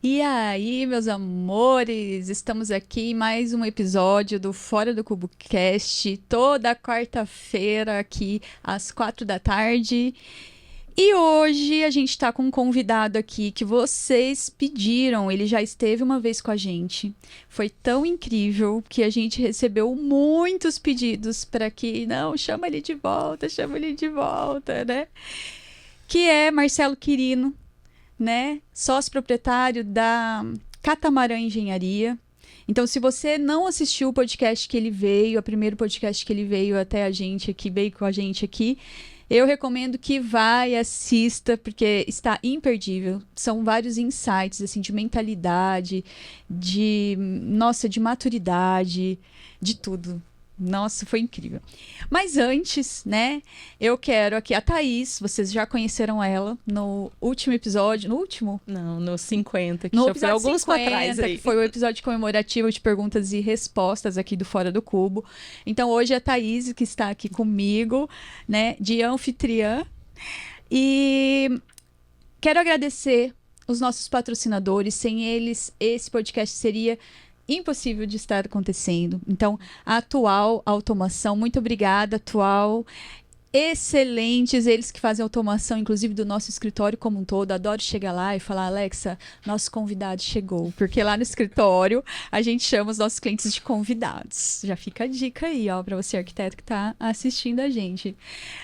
E aí, meus amores, estamos aqui em mais um episódio do Fora do Cubo Cast, toda quarta-feira aqui às 4 da tarde. E hoje a gente tá com um convidado aqui que vocês pediram, ele já esteve uma vez com a gente. Foi tão incrível que a gente recebeu muitos pedidos para que, não, chama ele de volta, né? Que é Marcelo Quirino, né? Sócio proprietário da Catamarã Engenharia. Então, se você não assistiu o podcast que ele veio, o primeiro podcast que ele veio até a gente aqui, veio com a gente aqui, eu recomendo que vá e assista, porque está imperdível. São vários insights, assim, de mentalidade, de maturidade, de tudo. Nossa, foi incrível. Mas antes, né, eu quero aqui a Thaís, vocês já conheceram ela no último episódio, no último? Não, no 50, que No já foi episódio alguns 50, pra trás aí. que foi o episódio comemorativo de perguntas e respostas aqui do Fora do Cubo. Então hoje é a Thaís que está aqui comigo, né, de anfitriã. E quero agradecer os nossos patrocinadores. Sem eles, esse podcast seria impossível de estar acontecendo. Então, a Atual Automação, muito obrigada, Atual. Excelentes, eles que fazem automação, inclusive do nosso escritório como um todo. Adoro chegar lá e falar, Alexa, nosso convidado chegou. Porque lá no escritório a gente chama os nossos clientes de convidados. Já fica a dica aí, ó, para você arquiteto que está assistindo a gente.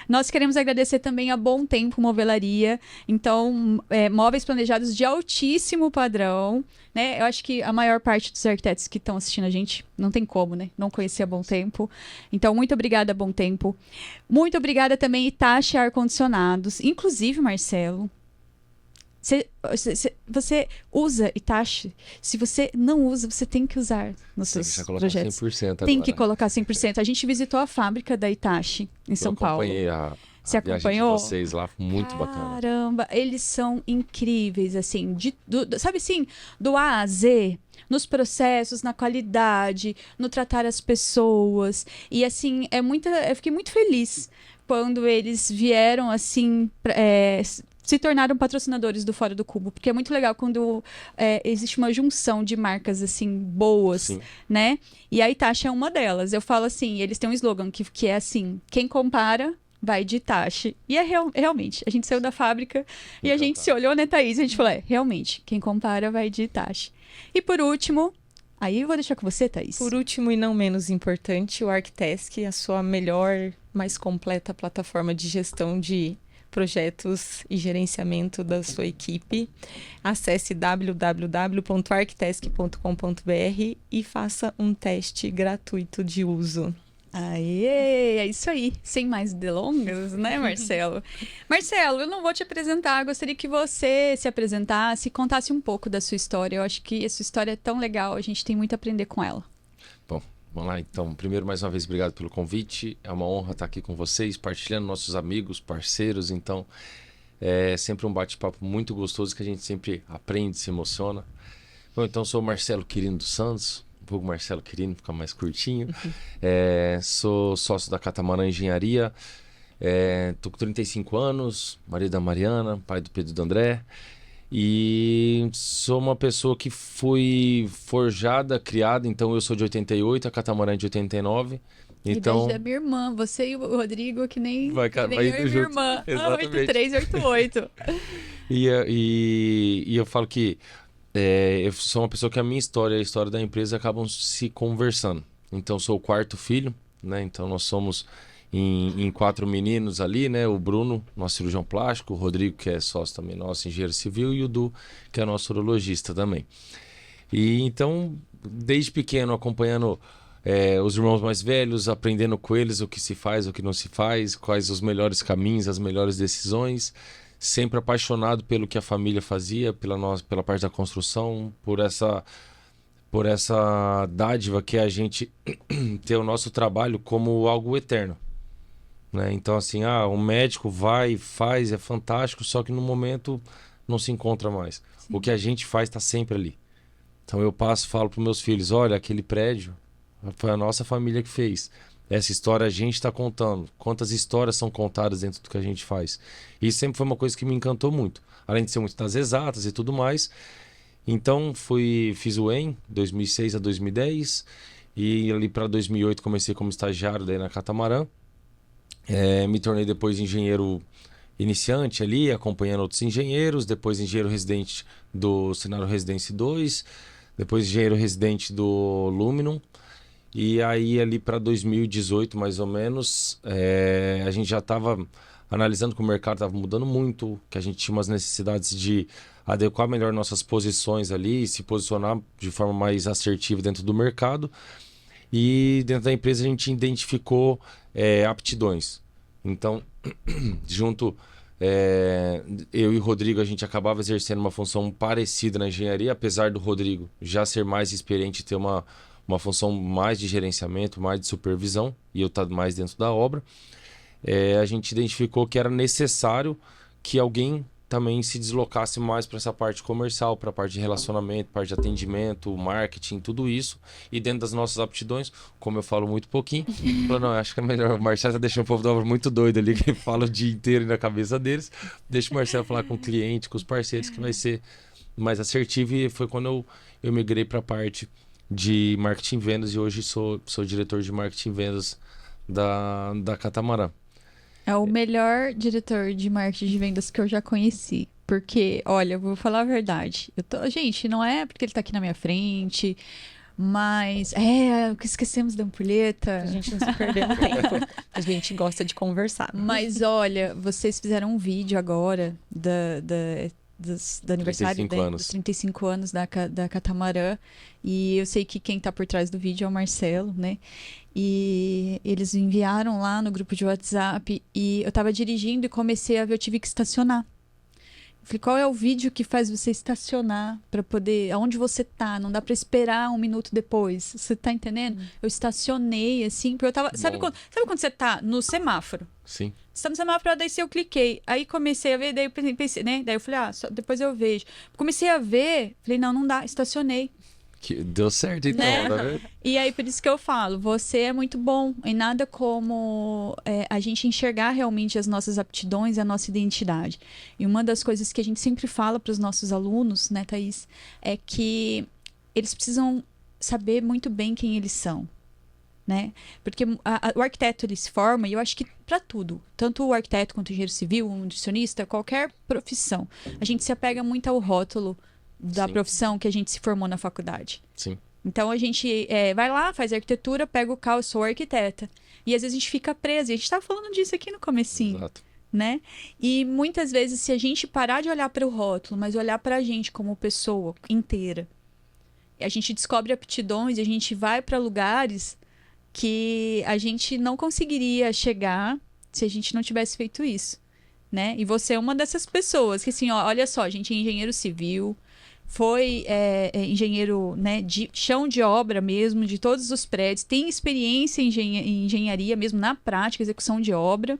Nós queremos agradecer também a Bom Tempo Movelaria. Então, móveis planejados de altíssimo padrão, né? Eu acho que a maior parte dos arquitetos que estão assistindo a gente não tem como, né? Não conhecer a Bom Tempo. Então, muito obrigada, Bom Tempo. Muito obrigada também, Hitachi Ar-Condicionados. Inclusive, Marcelo, você usa Hitachi? Se você não usa, você tem que usar nos seus projetos. 100% agora. Tem que colocar 100%. A gente visitou a fábrica da Hitachi em São Paulo. Eu acompanhei a Você viagem acompanhou? de vocês lá, muito bacana. Caramba, eles são incríveis, assim, sabe assim, do A a Z, nos processos, na qualidade, no tratar as pessoas. E assim, eu fiquei muito feliz quando eles vieram, assim, se tornaram patrocinadores do Fora do Cubo, porque é muito legal quando existe uma junção de marcas, assim, boas, Sim. né? E a Hitachi é uma delas. Eu falo assim, eles têm um slogan que é assim, quem compara vai de Hitachi. E é realmente, a gente saiu da fábrica e a gente se olhou, né, Thaís? A gente falou, realmente, quem compara vai de Hitachi. E por último, aí eu vou deixar com você, Thaís. Por último e não menos importante, o Arctask, a sua melhor, mais completa plataforma de gestão de projetos e gerenciamento da sua equipe. Acesse www.arctask.com.br e faça um teste gratuito de uso. Aê, é isso aí. Sem mais delongas, né, Marcelo? Marcelo, eu não vou te apresentar. Gostaria que você se apresentasse e contasse um pouco da sua história. Eu acho que a sua história é tão legal, a gente tem muito a aprender com ela. Bom, vamos lá então. Primeiro, mais uma vez, obrigado pelo convite. É uma honra estar aqui com vocês, partilhando nossos amigos, parceiros. Então, é sempre um bate-papo muito gostoso que a gente sempre aprende, se emociona. Bom, então, sou o Marcelo Quirino dos Santos. Vulgo Marcelo Quirino, fica mais curtinho. Sou sócio da Catamarã Engenharia. Tô com 35 anos, marido da Mariana, pai do Pedro e do André. E sou uma pessoa que fui forjada, criada. Então eu sou de 88, a Catamarã é de 89. Então, idade da minha irmã, você e o Rodrigo, que nem vai eu e minha indo junto. irmã. Exatamente. 83 e 88. E eu falo que eu sou uma pessoa que a minha história e a história da empresa acabam se conversando. Então, sou o quarto filho, né? Então, nós somos em 4 meninos ali, né? O Bruno, nosso cirurgião plástico, o Rodrigo, que é sócio também nosso, engenheiro civil, e o Du, que é nosso urologista também. E então, desde pequeno, acompanhando os irmãos mais velhos, aprendendo com eles o que se faz, o que não se faz, quais os melhores caminhos, as melhores decisões. Sempre apaixonado pelo que a família fazia, pela parte da construção, por essa dádiva que é a gente ter o nosso trabalho como algo eterno, né? Então, assim, um médico vai, faz, é fantástico, só que no momento não se encontra mais. Sim. O que a gente faz está sempre ali. Então eu falo para os meus filhos, olha, aquele prédio foi a nossa família que fez. Essa história a gente está contando. Quantas histórias são contadas dentro do que a gente faz. Isso sempre foi uma coisa que me encantou muito. Além de ser muito das exatas e tudo mais. Então, fiz o EM, 2006 a 2010, e ali para 2008 comecei como estagiário daí na Catamaran. Me tornei depois engenheiro iniciante ali, acompanhando outros engenheiros, depois engenheiro residente do Cenário Residência 2, depois engenheiro residente do Luminum. E aí ali para 2018 mais ou menos, a gente já estava analisando que o mercado estava mudando muito, que a gente tinha umas necessidades de adequar melhor nossas posições ali, se posicionar de forma mais assertiva dentro do mercado. E dentro da empresa a gente identificou aptidões. Então, junto eu e o Rodrigo, a gente acabava exercendo uma função parecida na engenharia, apesar do Rodrigo já ser mais experiente e ter uma função mais de gerenciamento, mais de supervisão, e eu estar mais dentro da obra. A gente identificou que era necessário que alguém também se deslocasse mais para essa parte comercial, para a parte de relacionamento, parte de atendimento, marketing, tudo isso. E dentro das nossas aptidões, como eu falo muito pouquinho, falou, não, acho que é melhor. O Marcelo tá deixando o povo da obra muito doido ali, que fala o dia inteiro na cabeça deles. Deixa o Marcelo falar com o cliente, com os parceiros, que vai ser mais assertivo. E foi quando eu migrei para a parte de marketing e vendas, e hoje sou diretor de marketing e vendas da Catamaran. É o melhor diretor de marketing de vendas que eu já conheci. Porque, olha, eu vou falar a verdade. Gente, não é porque ele tá aqui na minha frente, mas... esquecemos da ampulheta. A gente não se perdeu no tempo. A gente gosta de conversar. Mas, olha, vocês fizeram um vídeo agora do aniversário 35 anos. dos 35 anos da Catamaran. E eu sei que quem tá por trás do vídeo é o Marcelo, né? E eles enviaram lá no grupo de WhatsApp e eu tava dirigindo e comecei a ver, eu tive que estacionar. Eu falei, qual é o vídeo que faz você estacionar para poder, aonde você tá? Não dá para esperar um minuto depois. Você tá entendendo? Eu estacionei assim, porque eu tava, sabe quando você tá no semáforo? Sim. Você tá no semáforo, daí eu cliquei. Aí comecei a ver, daí eu pensei, né? Daí eu falei, depois eu vejo. Comecei a ver, falei, não dá, estacionei. Que deu certo, então, Né? tá vendo? E aí, por isso que eu falo, você é muito bom. E nada como a gente enxergar realmente as nossas aptidões e a nossa identidade. E uma das coisas que a gente sempre fala para os nossos alunos, né, Thaís, é que eles precisam saber muito bem quem eles são. Né? Porque o arquiteto ele se forma, e eu acho que para tudo, tanto o arquiteto quanto o engenheiro civil, o nutricionista, qualquer profissão, a gente se apega muito ao rótulo da Sim. profissão que a gente se formou na faculdade. Sim. Então a gente vai lá, faz arquitetura, pega o carro, eu sou arquiteta. E às vezes a gente fica preso. E a gente estava falando disso aqui no comecinho. Exato. Né? E muitas vezes, se a gente parar de olhar para o rótulo, mas olhar para a gente como pessoa inteira, a gente descobre aptidões e a gente vai para lugares que a gente não conseguiria chegar se a gente não tivesse feito isso. Né? E você é uma dessas pessoas que, assim, olha só, a gente é engenheiro civil, foi engenheiro, né, de chão de obra mesmo, de todos os prédios, tem experiência em engenharia mesmo, na prática, execução de obra,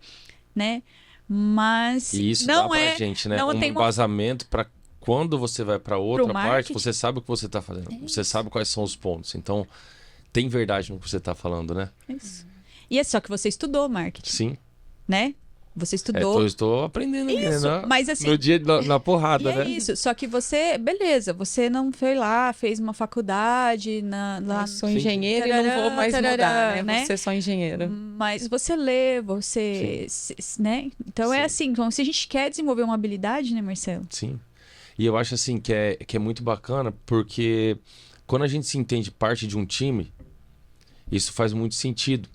né? Mas E isso não dá pra gente, né? Um embasamento para quando você vai para outra parte, você sabe o que você tá fazendo. Você sabe quais são os pontos. Então, tem verdade no que você tá falando, né? Isso. E é só que você estudou marketing. Sim. Né? Você estudou. Estou aprendendo isso, né? Mas assim, no dia na porrada, né? É isso, só que você, beleza, você não foi lá, fez uma faculdade, lá sou engenheiro e não vou mais mudar, né? Você é só engenheiro. Mas você lê, né? Então Sim. é assim, então, se a gente quer desenvolver uma habilidade, né, Marcelo? Sim. E eu acho assim que é muito bacana, porque quando a gente se entende parte de um time, isso faz muito sentido.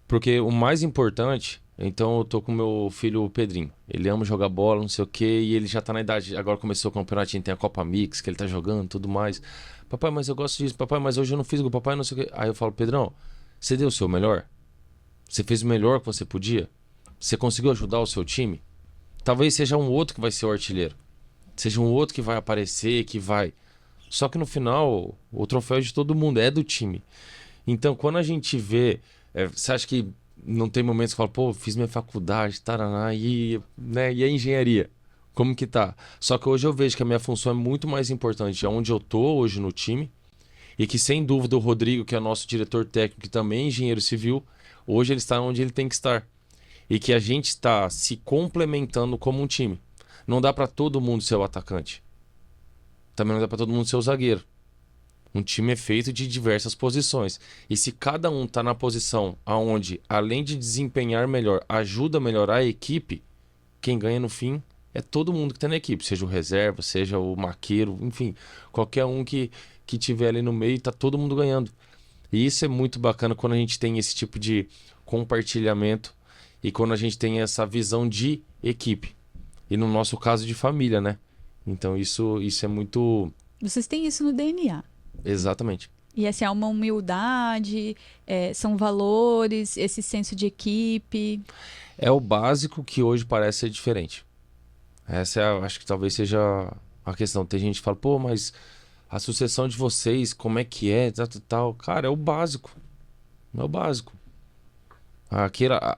Porque o mais importante... Então eu tô com meu filho Pedrinho. Ele ama jogar bola, não sei o quê, e ele já tá na idade. Agora começou o campeonato, a gente tem a Copa Mix, que ele tá jogando e tudo mais. Papai, mas eu gosto disso. Papai, mas hoje eu não fiz gol. Papai, não sei o quê. Aí eu falo, Pedrão, você deu o seu melhor? Você fez o melhor que você podia? Você conseguiu ajudar o seu time? Talvez seja um outro que vai ser o artilheiro. Seja um outro que vai aparecer, que vai... Só que no final, o troféu é de todo mundo, é do time. Então, quando a gente vê... você acha que não tem momentos que fala, pô, fiz minha faculdade, taraná, né, e a engenharia? Como que tá? Só que hoje eu vejo que a minha função é muito mais importante aonde eu tô hoje no time, e que sem dúvida o Rodrigo, que é nosso diretor técnico, que também é engenheiro civil, hoje ele está onde ele tem que estar. E que a gente está se complementando como um time. Não dá para todo mundo ser o atacante. também não dá para todo mundo ser o zagueiro. Um time é feito de diversas posições. E se cada um tá na posição aonde, além de desempenhar melhor, ajuda a melhorar a equipe, quem ganha no fim é todo mundo que tá na equipe. Seja o reserva, seja o maqueiro, enfim. Qualquer um que tiver ali no meio, tá todo mundo ganhando. E isso é muito bacana quando a gente tem esse tipo de compartilhamento e quando a gente tem essa visão de equipe. E no nosso caso de família, né? Então isso é muito... Vocês têm isso no DNA. Exatamente. E assim, é uma humildade, são valores, esse senso de equipe. É o básico que hoje parece ser diferente. Essa acho que talvez seja a questão. Tem gente que fala, pô, mas a sucessão de vocês, como é que é, tal. Cara, é o básico. É o básico.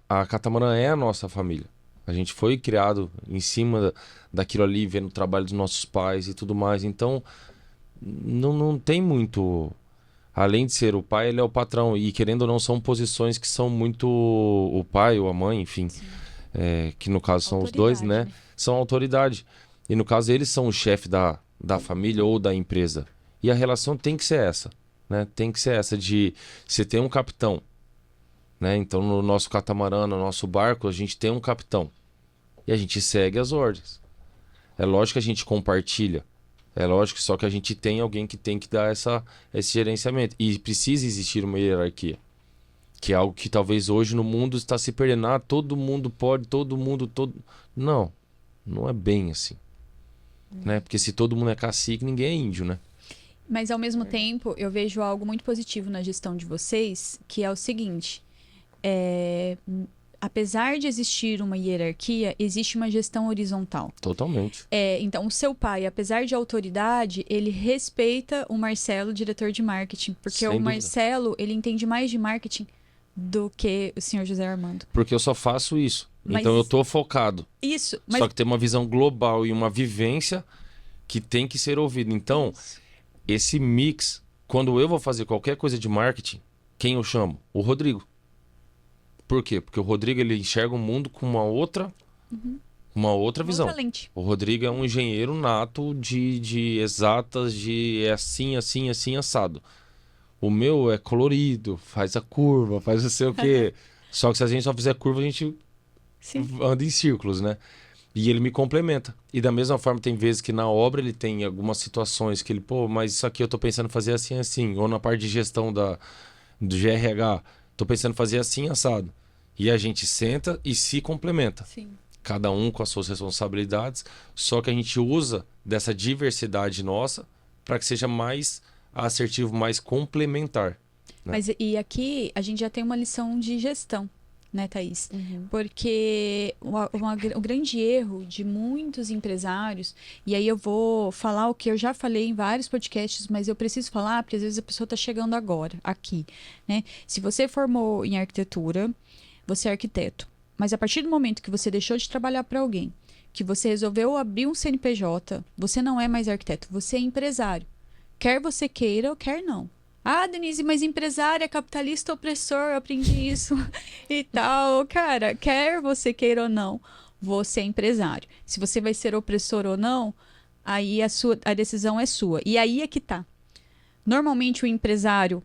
A Catamarã é a nossa família. A gente foi criado em cima daquilo ali, vendo o trabalho dos nossos pais e tudo mais. Então, não tem muito... Além de ser o pai, ele é o patrão. E querendo ou não, são posições que são muito o pai ou a mãe, enfim. Que no caso são os dois, né? São autoridade. E no caso, eles são o chefe da família ou da empresa. E a relação tem que ser essa, né? Tem que ser essa de... Você tem um capitão, né? Então, no nosso catamarã, no nosso barco, a gente tem um capitão. E a gente segue as ordens. É lógico que a gente compartilha. É lógico, só que a gente tem alguém que tem que dar esse gerenciamento. E precisa existir uma hierarquia. Que é algo que talvez hoje no mundo está se perdendo. Ah, todo mundo pode, todo mundo... Não, não é bem assim. Né? Porque se todo mundo é cacique, ninguém é índio, né? Mas ao mesmo tempo, eu vejo algo muito positivo na gestão de vocês, que é o seguinte... Apesar de existir uma hierarquia, existe uma gestão horizontal. Totalmente. Então, o seu pai, apesar de autoridade, ele respeita o Marcelo, diretor de marketing. Porque Sem o dúvida. Marcelo, ele entende mais de marketing do que o senhor José Armando. Porque eu só faço isso. Mas- Então eu tô focado. Isso, mas... Só que tem uma visão global e uma vivência que tem que ser ouvida. Então, esse mix, quando eu vou fazer qualquer coisa de marketing, quem eu chamo? O Rodrigo. Por quê? Porque o Rodrigo ele enxerga o mundo com uma outra visão. Outra lente. O Rodrigo é um engenheiro nato de exatas, é assim, assim, assim, assado. O meu é colorido, faz a curva, faz não sei o quê. Só que se a gente só fizer curva, a gente Sim. anda em círculos, né? E ele me complementa. E da mesma forma, tem vezes que na obra ele tem algumas situações que ele, pô, mas isso aqui eu tô pensando em fazer assim, assim. Ou na parte de gestão do GRH, tô pensando em fazer assim, assado. E a gente senta e se complementa. Sim. Cada um com as suas responsabilidades, só que a gente usa dessa diversidade nossa para que seja mais assertivo, mais complementar. Né? Mas e aqui a gente já tem uma lição de gestão, né, Thaís? Porque o grande erro de muitos empresários, e aí eu vou falar o que eu já falei em vários podcasts, mas eu preciso falar porque às vezes a pessoa está chegando agora, aqui, né? Se você formou em arquitetura, você é arquiteto, mas a partir do momento que você deixou de trabalhar para alguém, que você resolveu abrir um CNPJ, você não é mais arquiteto, você é empresário. Quer você queira ou quer não. Ah, Denise, mas empresária, capitalista opressor, eu aprendi isso e tal. Cara, quer você queira ou não, você é empresário. Se você vai ser opressor ou não, aí a decisão é sua. E aí é que tá. Normalmente o empresário,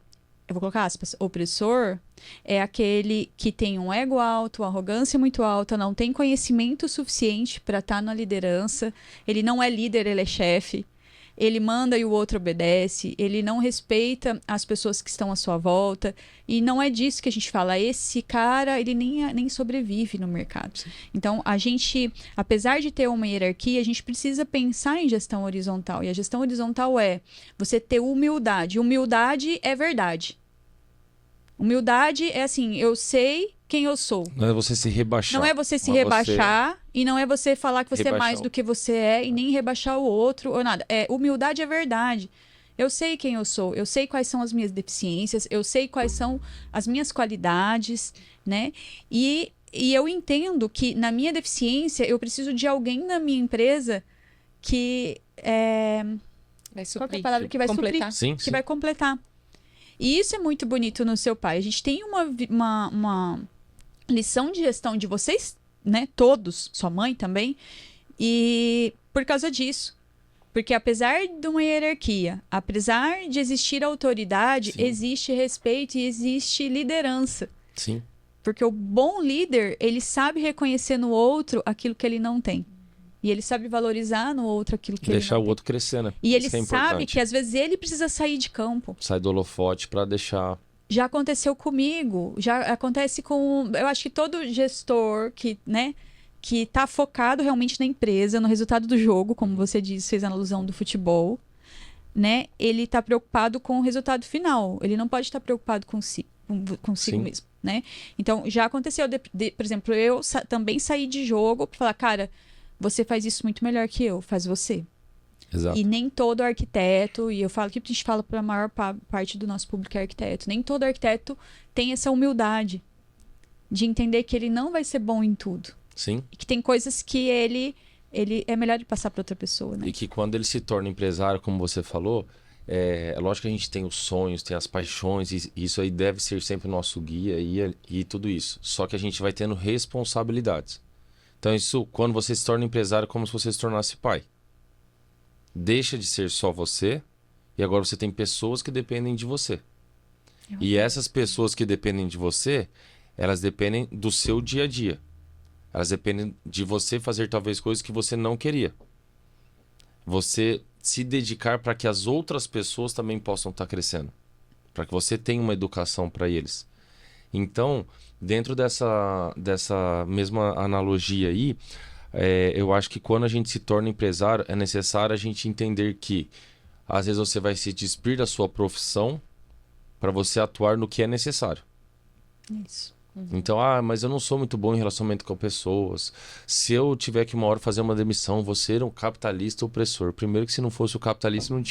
eu vou colocar aspas, opressor, é aquele que tem um ego alto, uma arrogância muito alta, não tem conhecimento suficiente para estar na liderança, ele não é líder, ele é chefe. Ele manda e o outro obedece, ele não respeita as pessoas que estão à sua volta, e não é disso que a gente fala, esse cara, ele nem sobrevive no mercado. Então, a gente, apesar de ter uma hierarquia, a gente precisa pensar em gestão horizontal, e a gestão horizontal é você ter humildade. Humildade é verdade. Humildade é assim, eu sei quem eu sou. Não é você se rebaixar. Não é você se Mas rebaixar e não é você falar que você é Rebaixar mais do que você é e nem rebaixar o outro ou nada. Humildade é verdade. Eu sei quem eu sou, eu sei quais são as minhas deficiências, eu sei quais são as minhas qualidades, né? E eu entendo que na minha deficiência eu preciso de alguém na minha empresa que Vai qual que é suprir, a palavra que vai completar. Sim, que sim. vai completar. E isso é muito bonito no seu pai. A gente tem uma lição de gestão de vocês, né? Todos, sua mãe também. E por causa disso. Porque apesar de uma hierarquia, apesar de existir autoridade, Sim. existe respeito e existe liderança. Sim. Porque o bom líder, ele sabe reconhecer no outro aquilo que ele não tem. E ele sabe valorizar no outro aquilo que ele Deixar não o tem. outro crescer, né? E ele Isso é sabe importante. que às vezes ele precisa sair de campo. Sai do holofote pra deixar... Já aconteceu comigo, já acontece com... Eu acho que todo gestor que, né, que tá focado realmente na empresa, no resultado do jogo, como você disse, fez a alusão do futebol, né? Ele tá preocupado com o resultado final. Ele não pode estar preocupado consigo Sim. mesmo, né? Então, já aconteceu, por exemplo, eu também saí de jogo pra falar, cara, você faz isso muito melhor que eu, faz você. Exato. E nem todo arquiteto, e eu falo que a gente fala para a maior parte do nosso público é arquiteto, nem todo arquiteto tem essa humildade de entender que ele não vai ser bom em tudo. Sim. E que tem coisas que ele é melhor de passar para outra pessoa, né? E que quando ele se torna empresário, como você falou, é lógico que a gente tem os sonhos, tem as paixões, e isso aí deve ser sempre o nosso guia e tudo isso. Só que a gente vai tendo responsabilidades. Então isso, quando você se torna empresário, é como se você se tornasse pai. Deixa de ser só você e agora você tem pessoas que dependem de você. E essas pessoas que dependem de você, elas dependem do seu dia a dia. Elas dependem de você fazer talvez coisas que você não queria. Você se dedicar para que as outras pessoas também possam estar crescendo. Para que você tenha uma educação para eles. Então, dentro dessa mesma analogia aí, eu acho que quando a gente se torna empresário, é necessário a gente entender que às vezes você vai se despir da sua profissão para você atuar no que é necessário. Isso. Então, mas eu não sou muito bom em relacionamento com pessoas. Se eu tiver que uma hora fazer uma demissão, vou ser um capitalista opressor. Primeiro que se não fosse o capitalista, não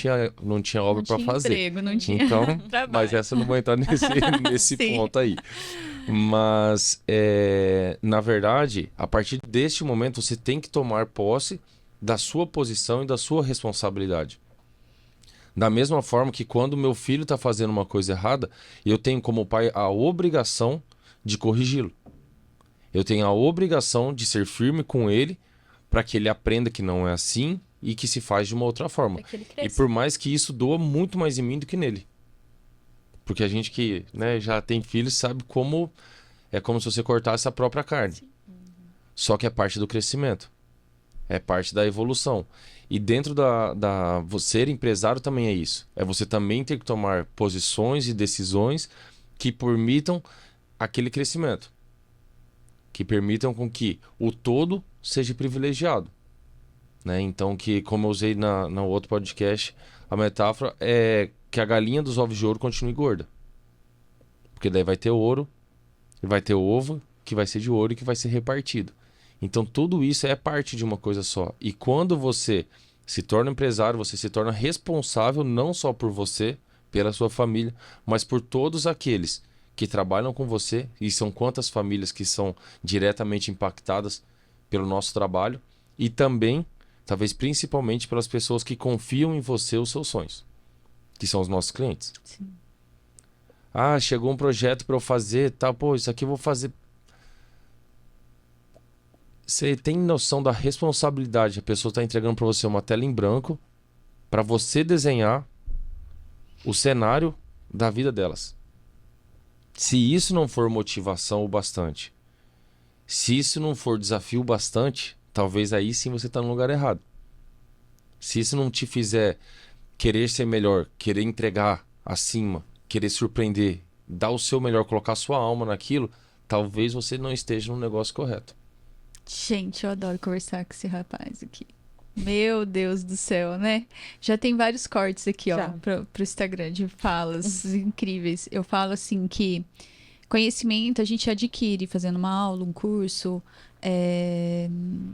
tinha obra para fazer. Emprego, não tinha Então, trabalho. mas essa eu não vou entrar nesse Sim. ponto aí. Mas, na verdade, a partir deste momento, você tem que tomar posse da sua posição e da sua responsabilidade. Da mesma forma que quando meu filho está fazendo uma coisa errada, eu tenho como pai a obrigação de corrigi-lo. Eu tenho a obrigação de ser firme com ele para que ele aprenda que não é assim e que se faz de uma outra forma. Pra que ele E cresça. por mais que isso doa muito mais em mim do que nele. Porque a gente que, né, já tem filhos sabe como é como se você cortasse a própria carne. Só que é parte do crescimento. É parte da evolução. E dentro você ser empresário também é isso. É você também ter que tomar posições e decisões que permitam aquele crescimento. Que permitam com que o todo seja privilegiado. Né? Então, que como eu usei no outro podcast, a metáfora é que a galinha dos ovos de ouro continue gorda. Porque daí vai ter ouro, e vai ter o ovo que vai ser de ouro e que vai ser repartido. Então tudo isso é parte de uma coisa só. E quando você se torna empresário, você se torna responsável não só por você, pela sua família, mas por todos aqueles que trabalham com você. E são quantas famílias que são diretamente impactadas pelo nosso trabalho. E também, talvez principalmente, pelas pessoas que confiam em você os seus sonhos. Que são os nossos clientes. Sim. Chegou um projeto para eu fazer, tá? Pô, isso aqui eu vou fazer. Você tem noção da responsabilidade? A pessoa está entregando para você uma tela em branco para você desenhar o cenário da vida delas. Se isso não for motivação o bastante, se isso não for desafio o bastante, talvez aí sim você está no lugar errado. Se isso não te fizer querer ser melhor, querer entregar acima, querer surpreender, dar o seu melhor, colocar sua alma naquilo, talvez você não esteja no negócio correto. Gente, eu adoro conversar com esse rapaz aqui. Meu Deus do céu, né? Já tem vários cortes aqui, ó, pro Instagram de falas incríveis. Eu falo assim que conhecimento a gente adquire fazendo uma aula, um curso,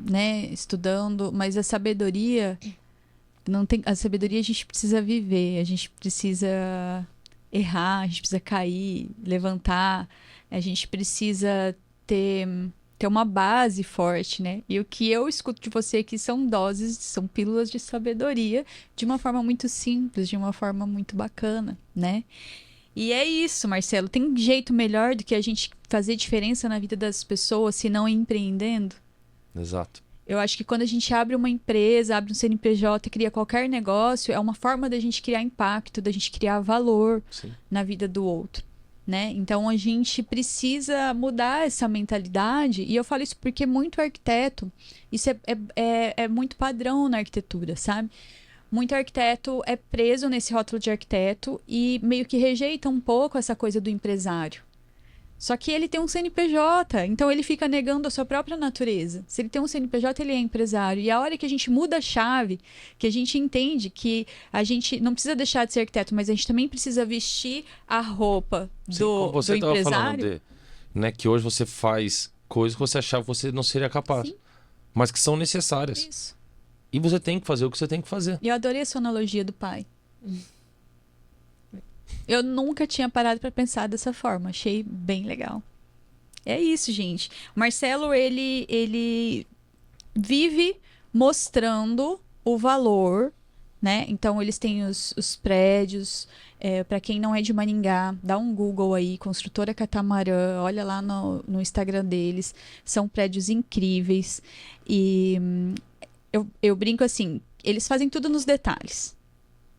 né, estudando, mas a sabedoria não tem. A sabedoria a gente precisa viver, a gente precisa errar, a gente precisa cair, levantar, a gente precisa ter uma base forte, né? E o que eu escuto de você aqui são doses, são pílulas de sabedoria de uma forma muito simples, de uma forma muito bacana, né? E é isso, Marcelo. Tem jeito melhor do que a gente fazer diferença na vida das pessoas se não empreendendo? Exato. Eu acho que quando a gente abre uma empresa, abre um CNPJ, cria qualquer negócio, é uma forma da gente criar impacto, da gente criar valor Sim. na vida do outro, né? Então a gente precisa mudar essa mentalidade, e eu falo isso porque muito arquiteto, isso é muito padrão na arquitetura, sabe? Muito arquiteto é preso nesse rótulo de arquiteto e meio que rejeita um pouco essa coisa do empresário. Só que ele tem um CNPJ, então ele fica negando a sua própria natureza. Se ele tem um CNPJ, ele é empresário. E a hora que a gente muda a chave, que a gente entende que a gente não precisa deixar de ser arquiteto, mas a gente também precisa vestir a roupa Sim, como do você estava falando empresário. né, que hoje você faz coisas que você achava que você não seria capaz, Sim. mas que são necessárias. Isso. E você tem que fazer o que você tem que fazer. E eu adorei a sua analogia do pai. Eu nunca tinha parado para pensar dessa forma. Achei bem legal. É isso, gente. O Marcelo, ele vive mostrando o valor, né? Então, eles têm os prédios. Para quem não é de Maringá, dá um Google aí, Construtora Catamarã. Olha lá no Instagram deles. São prédios incríveis. E eu brinco assim, eles fazem tudo nos detalhes.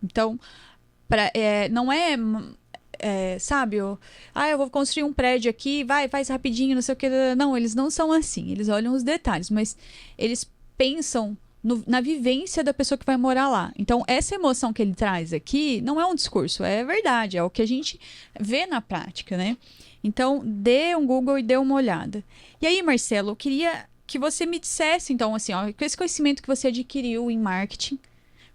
Então, não sabe, eu vou construir um prédio aqui, faz rapidinho, não sei o que. Não, eles não são assim, eles olham os detalhes, mas eles pensam na vivência da pessoa que vai morar lá. Então, essa emoção que ele traz aqui não é um discurso, é verdade, é o que a gente vê na prática, né? Então, dê um Google e dê uma olhada. E aí, Marcelo, eu queria que você me dissesse, então, assim, ó, com esse conhecimento que você adquiriu em marketing,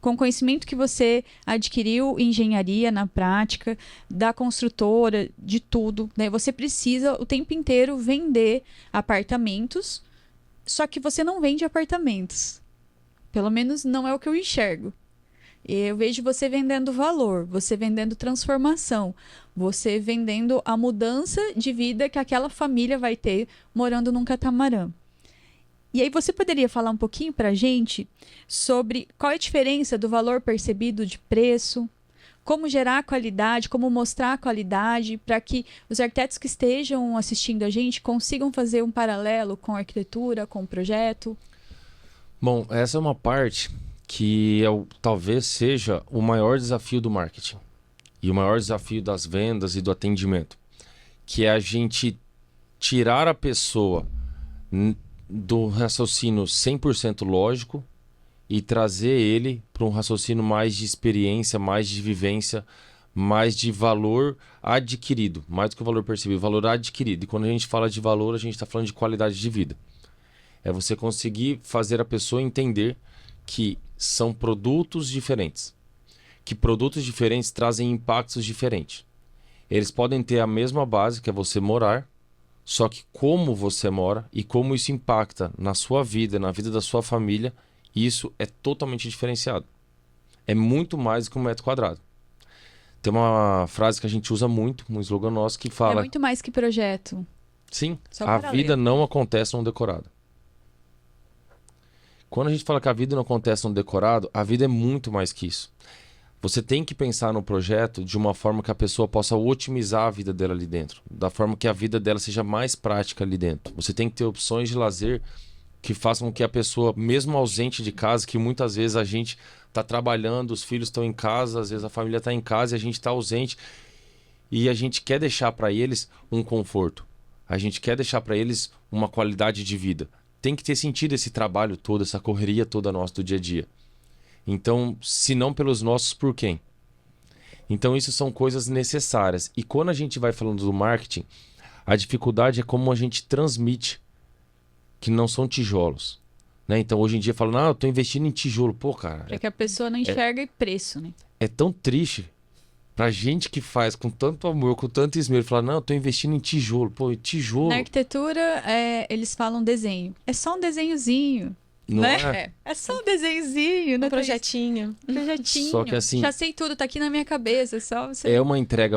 com o conhecimento que você adquiriu em engenharia na prática, da construtora, de tudo, né? Você precisa o tempo inteiro vender apartamentos, só que você não vende apartamentos. Pelo menos não é o que eu enxergo. Eu vejo você vendendo valor, você vendendo transformação, você vendendo a mudança de vida que aquela família vai ter morando num catamarã. E aí você poderia falar um pouquinho para a gente sobre qual é a diferença do valor percebido de preço, como gerar qualidade, como mostrar a qualidade, para que os arquitetos que estejam assistindo a gente consigam fazer um paralelo com a arquitetura, com o projeto? Bom, essa é uma parte que talvez seja o maior desafio do marketing e o maior desafio das vendas e do atendimento, que é a gente tirar a pessoa do raciocínio 100% lógico e trazer ele para um raciocínio mais de experiência, mais de vivência, mais de valor adquirido, mais do que o valor percebido, valor adquirido. E quando a gente fala de valor, a gente está falando de qualidade de vida. É você conseguir fazer a pessoa entender que são produtos diferentes, que produtos diferentes trazem impactos diferentes. Eles podem ter a mesma base, que é você morar, só que como você mora e como isso impacta na sua vida, na vida da sua família, isso é totalmente diferenciado. É muito mais do que 1 metro quadrado. Tem uma frase que a gente usa muito, um slogan nosso que fala... É muito mais que projeto. Sim, Só a para vida ler. não acontece num decorado. Quando a gente fala que a vida não acontece num decorado, a vida é muito mais que isso. Você tem que pensar no projeto de uma forma que a pessoa possa otimizar a vida dela ali dentro, da forma que a vida dela seja mais prática ali dentro. Você tem que ter opções de lazer que façam com que a pessoa, mesmo ausente de casa, que muitas vezes a gente está trabalhando, os filhos estão em casa, às vezes a família está em casa e a gente está ausente, e a gente quer deixar para eles um conforto, a gente quer deixar para eles uma qualidade de vida. Tem que ter sentido esse trabalho todo, essa correria toda nossa do dia a dia. Então, se não pelos nossos, por quem? Então, isso são coisas necessárias. E quando a gente vai falando do marketing, a dificuldade é como a gente transmite que não são tijolos. Né? Então, hoje em dia, falam, eu estou investindo em tijolo. Pô, cara, Para que a pessoa não enxergue preço, né? é tão triste pra gente que faz com tanto amor, com tanto esmero, falar, eu estou investindo em tijolo. Pô, tijolo... Na arquitetura, eles falam desenho. É só um desenhozinho. Não né? É só um desenhozinho, né? Um projetinho. Projetinho. Só que assim... Já sei tudo, tá aqui na minha cabeça. Só você... É uma entrega,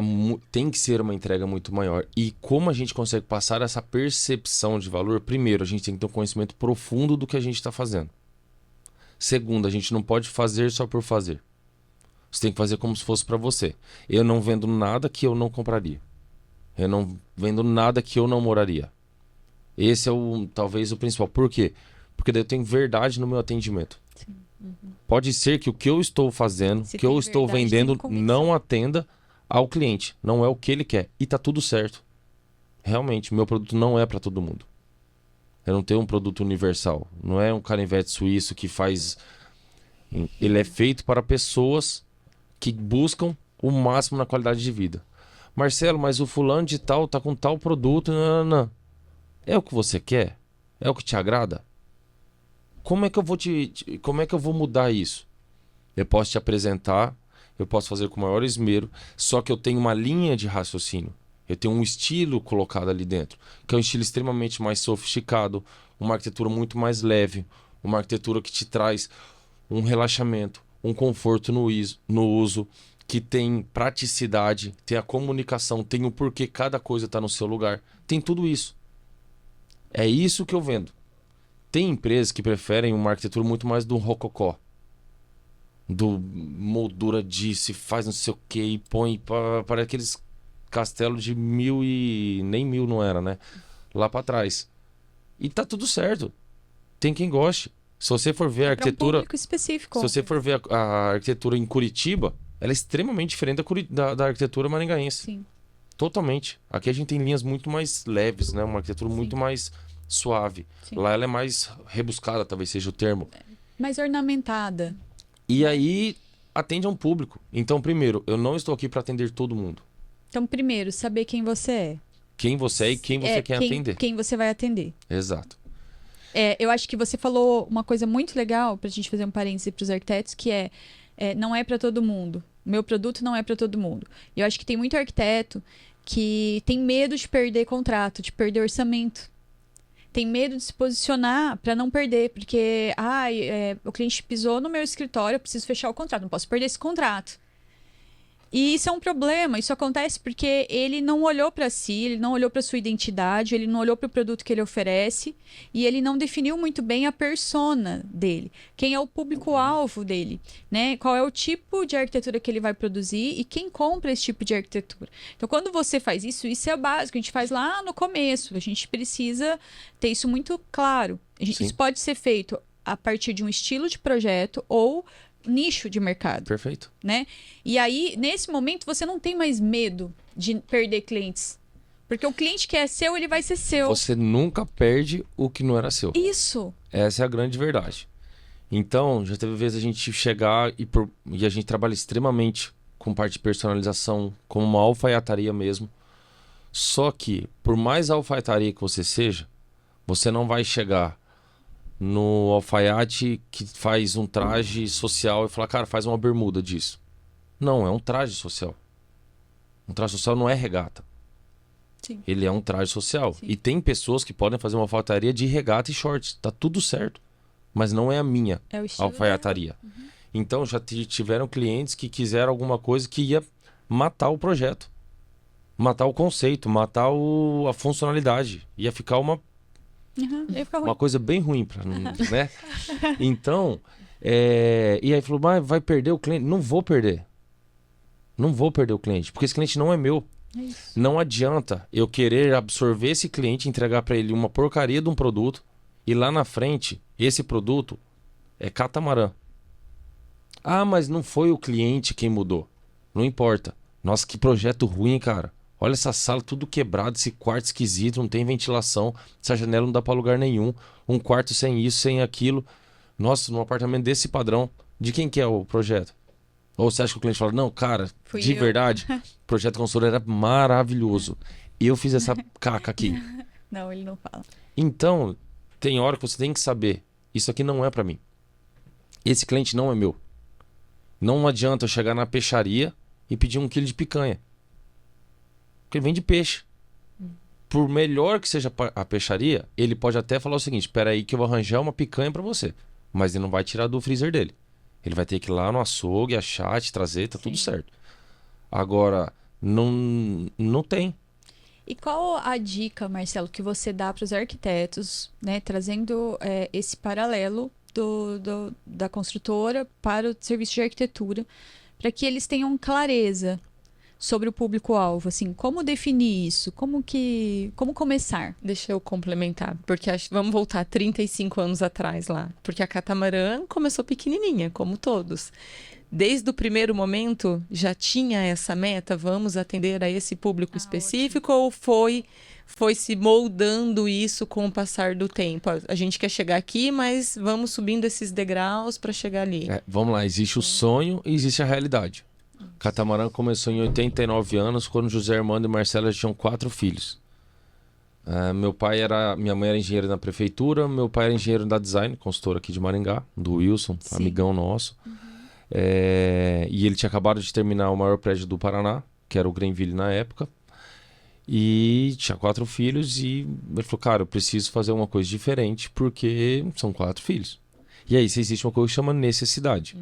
tem que ser uma entrega muito maior. E como a gente consegue passar essa percepção de valor? Primeiro, a gente tem que ter um conhecimento profundo do que a gente está fazendo. Segundo, a gente não pode fazer só por fazer. Você tem que fazer como se fosse para você. Eu não vendo nada que eu não compraria. Eu não vendo nada que eu não moraria. Esse é talvez o principal. Por quê? Porque daí eu tenho verdade no meu atendimento. Pode ser que o que eu estou fazendo, Se que eu tem estou verdade, vendendo, tem convicção. não atenda ao cliente. Não é o que ele quer. E tá tudo certo. Realmente, meu produto não é para todo mundo. Eu não tenho um produto universal. Não é um canivete suíço que faz... Ele é feito para pessoas que buscam o máximo na qualidade de vida. Marcelo, mas o fulano de tal tá com tal produto. Não, não, não. É o que você quer? É o que te agrada? Como é que eu vou como é que eu vou mudar isso? Eu posso te apresentar, eu posso fazer com o maior esmero, só que eu tenho uma linha de raciocínio. Eu tenho um estilo colocado ali dentro, que é um estilo extremamente mais sofisticado, uma arquitetura muito mais leve, uma arquitetura que te traz um relaxamento, um conforto no uso, que tem praticidade, tem a comunicação, tem o porquê cada coisa está no seu lugar. Tem tudo isso. É isso que eu vendo. Tem empresas que preferem uma arquitetura muito mais do rococó. Do moldura se faz não sei o que e põe para aqueles castelos de 1000 e... nem 1000 não era, né? Lá para trás. E tá tudo certo. Tem quem goste. Se você for ver a Para um arquitetura... público específico. Se você for ver a arquitetura em Curitiba, ela é extremamente diferente da arquitetura maringaense. Sim. Totalmente. Aqui a gente tem linhas muito mais leves, né? Uma arquitetura muito Sim. mais suave. Sim. Lá ela é mais rebuscada, talvez seja o termo. Mais ornamentada. E aí atende a um público. Então, primeiro, eu não estou aqui para atender todo mundo. Então, primeiro, saber quem você é. Quem você é e quem você quer atender. Quem você vai atender. Exato. Eu acho que você falou uma coisa muito legal, pra gente fazer um parêntese pros arquitetos, que não é para todo mundo. Meu produto não é para todo mundo. E eu acho que tem muito arquiteto que tem medo de perder contrato, de perder orçamento. Tem medo de se posicionar para não perder, porque o cliente pisou no meu escritório, eu preciso fechar o contrato, não posso perder esse contrato. E isso é um problema, isso acontece porque ele não olhou para si, ele não olhou para sua identidade, ele não olhou para o produto que ele oferece e ele não definiu muito bem a persona dele, quem é o público-alvo dele, né? Qual é o tipo de arquitetura que ele vai produzir e quem compra esse tipo de arquitetura. Então, quando você faz isso, isso é básico, a gente faz lá no começo, a gente precisa ter isso muito claro. Isso pode ser feito a partir de um estilo de projeto ou nicho de mercado. Perfeito. Né? E aí, nesse momento, você não tem mais medo de perder clientes. Porque o cliente que é seu, ele vai ser seu. Você nunca perde o que não era seu. Isso. Essa é a grande verdade. Então, já teve vezes a gente chegar e a gente trabalha extremamente com parte de personalização, como uma alfaiataria mesmo. Só que, por mais alfaiataria que você seja, você não vai chegar no alfaiate que faz um traje social e falar, cara, faz uma bermuda disso. Não, é um traje social. Um traje social não é regata. Sim. Ele é um traje social. Sim. E tem pessoas que podem fazer uma alfaiataria de regata e shorts. Tá tudo certo. Mas não é a minha É o estilo alfaiataria. Uhum. Então já tiveram clientes que quiseram alguma coisa que ia matar o projeto. Matar o conceito, matar a funcionalidade. Ia ficar uma Ia ficar ruim. uma coisa bem ruim, né? Então, e aí falou, mas vai perder o cliente? Não vou perder. Não vou perder o cliente, porque esse cliente não é meu. É isso. Não adianta eu querer absorver esse cliente, entregar para ele uma porcaria de um produto e lá na frente, esse produto é catamarã. Ah, mas não foi o cliente quem mudou. Não importa. Nossa, que projeto ruim, cara. Olha essa sala tudo quebrado, esse quarto esquisito, não tem ventilação, essa janela não dá para lugar nenhum, um quarto sem isso, sem aquilo. Nossa, num apartamento desse padrão, de quem que é o projeto? Ou você acha que o cliente fala, não, cara, Fui de eu. verdade, o projeto consultor era maravilhoso. Eu fiz essa caca aqui. Não, ele não fala. Então, tem hora que você tem que saber, isso aqui não é para mim. Esse cliente não é meu. Não adianta eu chegar na peixaria e pedir 1 quilo de picanha. Porque ele vende peixe. Por melhor que seja a peixaria, ele pode até falar o seguinte, espera aí que eu vou arranjar uma picanha para você. Mas ele não vai tirar do freezer dele. Ele vai ter que ir lá no açougue, achar, te trazer, tá tudo certo. Agora, não tem. E qual a dica, Marcelo, que você dá para os arquitetos, né, trazendo esse paralelo da construtora para o serviço de arquitetura, para que eles tenham clareza sobre o público-alvo, assim, como definir isso? Como começar? Deixa eu complementar, porque vamos voltar 35 anos atrás lá, porque a Catamarã começou pequenininha, como todos. Desde o primeiro momento já tinha essa meta, vamos atender a esse público específico, ou foi se moldando isso com o passar do tempo? A gente quer chegar aqui, mas vamos subindo esses degraus para chegar ali. Vamos lá, existe o sonho e existe a realidade. Catamarã começou em 89 anos, quando José Armando e Marcela tinham 4 filhos. Minha mãe era engenheira na prefeitura, meu pai era engenheiro da design, consultor aqui de Maringá, do Wilson, Sim. amigão nosso. E ele tinha acabado de terminar o maior prédio do Paraná, que era o Greenville na época. E tinha 4 filhos e ele falou, cara, eu preciso fazer uma coisa diferente porque são 4 filhos. E aí existe uma coisa que chama necessidade.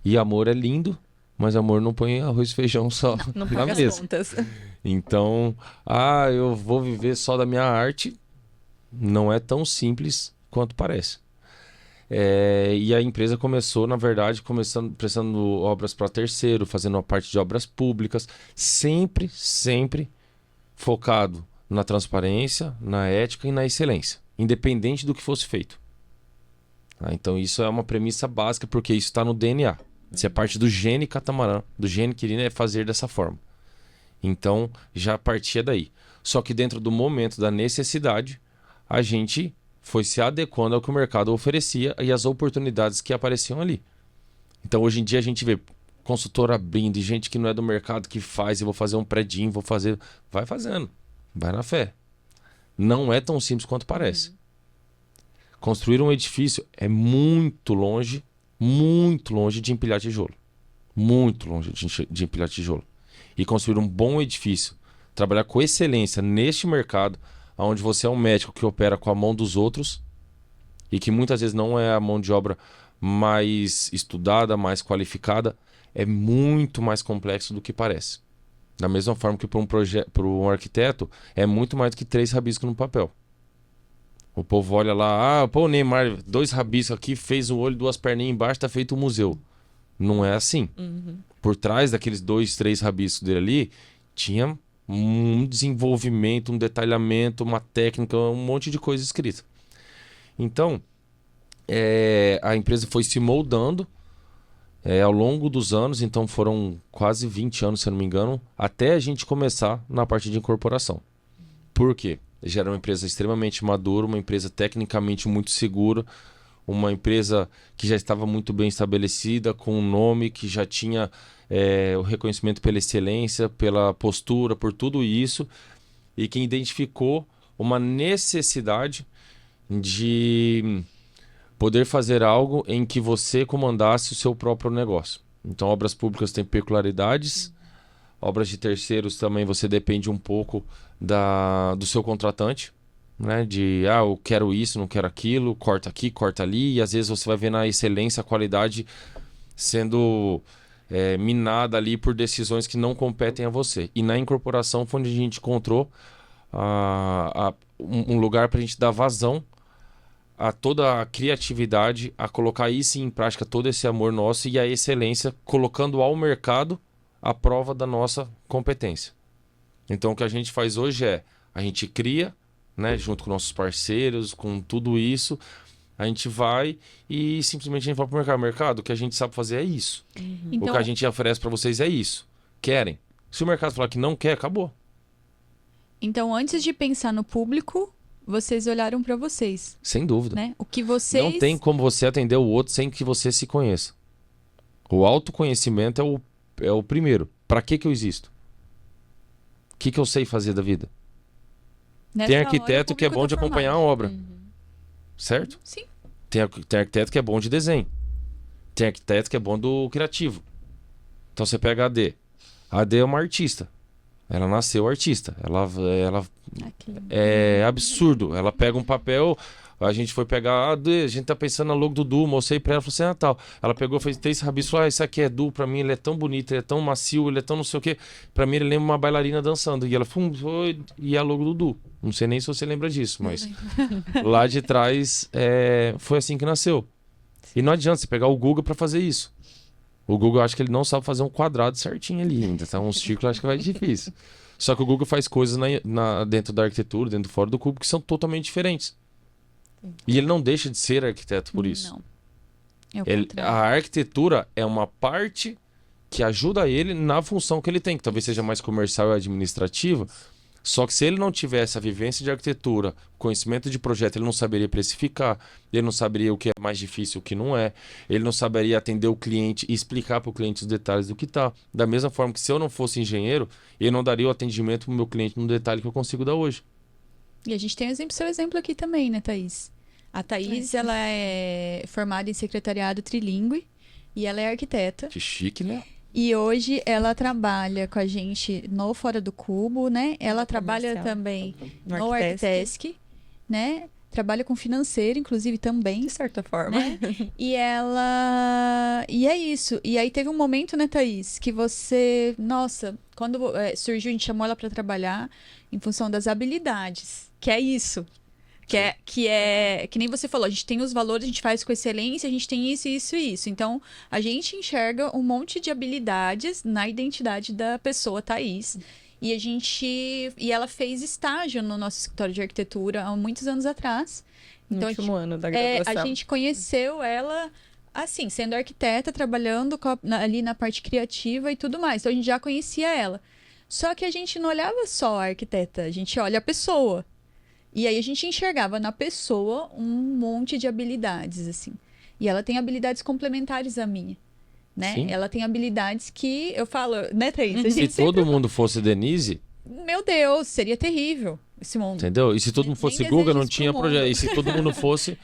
E amor é lindo, mas amor não põe arroz e feijão só Não na paga as mesa. contas. Então, eu vou viver só da minha arte, não é tão simples quanto parece. E a empresa começou, na verdade, prestando obras para terceiro, fazendo uma parte de obras públicas, sempre focado na transparência, na ética e na excelência, independente do que fosse feito. Então isso é uma premissa básica, porque isso está no DNA. Isso é parte do gene Catamarã, do gene Quirino, é fazer dessa forma. Então já partia daí. Só que dentro do momento da necessidade, a gente foi se adequando ao que o mercado oferecia e às oportunidades que apareciam ali. Então hoje em dia a gente vê consultor abrindo e gente que não é do mercado que faz, eu vou fazer um predinho, vou fazer... Vai fazendo, vai na fé. Não é tão simples quanto parece. Construir um edifício é muito longe de empilhar tijolo. Muito longe de empilhar tijolo. E construir um bom edifício, trabalhar com excelência neste mercado, onde você é um médico que opera com a mão dos outros e que muitas vezes não é a mão de obra mais estudada, mais qualificada, é muito mais complexo do que parece. Da mesma forma que para um arquiteto, é muito mais do que 3 rabiscos no papel. O povo olha lá, o Neymar, 2 rabiscos aqui, fez um olho, 2 perninhas embaixo, tá feito um museu. Não é assim. Por trás daqueles 2, 3 rabiscos dele ali, tinha um desenvolvimento, um detalhamento, uma técnica, um monte de coisa escrita. Então, a empresa foi se moldando ao longo dos anos, então foram quase 20 anos, se eu não me engano, até a gente começar na parte de incorporação. Por quê? Já era uma empresa extremamente madura, uma empresa tecnicamente muito segura, uma empresa que já estava muito bem estabelecida, com um nome que já tinha o reconhecimento pela excelência, pela postura, por tudo isso, e que identificou uma necessidade de poder fazer algo em que você comandasse o seu próprio negócio. Então, obras públicas têm peculiaridades, obras de terceiros também você depende um pouco do seu contratante, né? Eu quero isso, não quero aquilo, corta aqui, corta ali, e às vezes você vai ver na excelência, a qualidade sendo minada ali por decisões que não competem a você. E na incorporação foi onde a gente encontrou um lugar para a gente dar vazão a toda a criatividade, a colocar isso em prática, todo esse amor nosso e a excelência, colocando ao mercado a prova da nossa competência. Então o que a gente faz hoje a gente cria, né, junto com nossos parceiros, com tudo isso, a gente vai e simplesmente a gente vai para o mercado. O que a gente sabe fazer é isso. Então, o que a gente oferece para vocês é isso. Querem? Se o mercado falar que não quer, acabou. Então, antes de pensar no público, vocês olharam para vocês, Sem dúvida. né? O que vocês... Não tem como você atender o outro sem que você se conheça. O autoconhecimento é o primeiro. Para que eu existo? O que eu sei fazer da vida? Nessa Tem hora, arquiteto o que é público bom de tá acompanhar a formado. obra. Certo? Sim. Tem arquiteto que é bom de desenho. Tem arquiteto que é bom do criativo. Então você pega a AD. A AD é uma artista. Ela nasceu artista. Ela é absurdo. Ela pega um papel... A gente foi pegar, a gente tá pensando na logo do Du, mostrei pra ela, falou assim, tal. Ela pegou, fez 3 rabiscos, falou, isso aqui é Du, pra mim ele é tão bonito, ele é tão macio, ele é tão não sei o quê. Pra mim ele lembra uma bailarina dançando. E ela foi, e a logo do Du. Não sei nem se você lembra disso, mas lá de trás foi assim que nasceu. E não adianta você pegar o Google pra fazer isso. O Google, acho que ele não sabe fazer um quadrado certinho ali ainda. Então, um círculo acho que vai difícil. Só que o Google faz coisas dentro da arquitetura, dentro e fora do cubo, que são totalmente diferentes. E ele não deixa de ser arquiteto por isso. Não. É o A contrário. arquitetura é uma parte que ajuda ele na função que ele tem, que talvez seja mais comercial e administrativa. Só que se ele não tivesse a vivência de arquitetura, conhecimento de projeto, ele não saberia precificar, ele não saberia o que é mais difícil e o que não é, ele não saberia atender o cliente e explicar para o cliente os detalhes do que tá. Da mesma forma que se eu não fosse engenheiro, eu não daria o atendimento para o meu cliente no detalhe que eu consigo dar hoje. E a gente tem seu exemplo aqui também, né, Thaís? A Thaís, ela é formada em secretariado trilingue e ela é arquiteta. Que chique, né? E hoje ela trabalha com a gente no Fora do Cubo, né? Ela trabalha Comercial. também No no Arquitesc. Arquitesc, né? Trabalha com financeiro, inclusive, também. De certa forma. Né? E ela... E é isso. E aí teve um momento, né, Thaís, que você... Nossa, quando surgiu, a gente chamou ela para trabalhar em função das habilidades. Que é isso. Que nem você falou, a gente tem os valores, a gente faz com excelência, a gente tem isso, isso e isso. Então, a gente enxerga um monte de habilidades na identidade da pessoa, Thaís. E ela fez estágio no nosso escritório de arquitetura há muitos anos atrás. No Então, último ano da graduação. a gente conheceu ela, assim, sendo arquiteta, trabalhando ali na parte criativa e tudo mais. Então, a gente já conhecia ela. Só que a gente não olhava só a arquiteta, a gente olha a pessoa. E aí a gente enxergava na pessoa um monte de habilidades, assim. E ela tem habilidades complementares à minha, né? Sim. Ela tem habilidades que eu falo, né, Thaís? A Se gente todo mundo fosse Denise, Meu Deus, seria terrível esse mundo. entendeu? E se todo mundo fosse Nem Guga, desejo não isso tinha pro projeto. mundo. E se todo mundo fosse...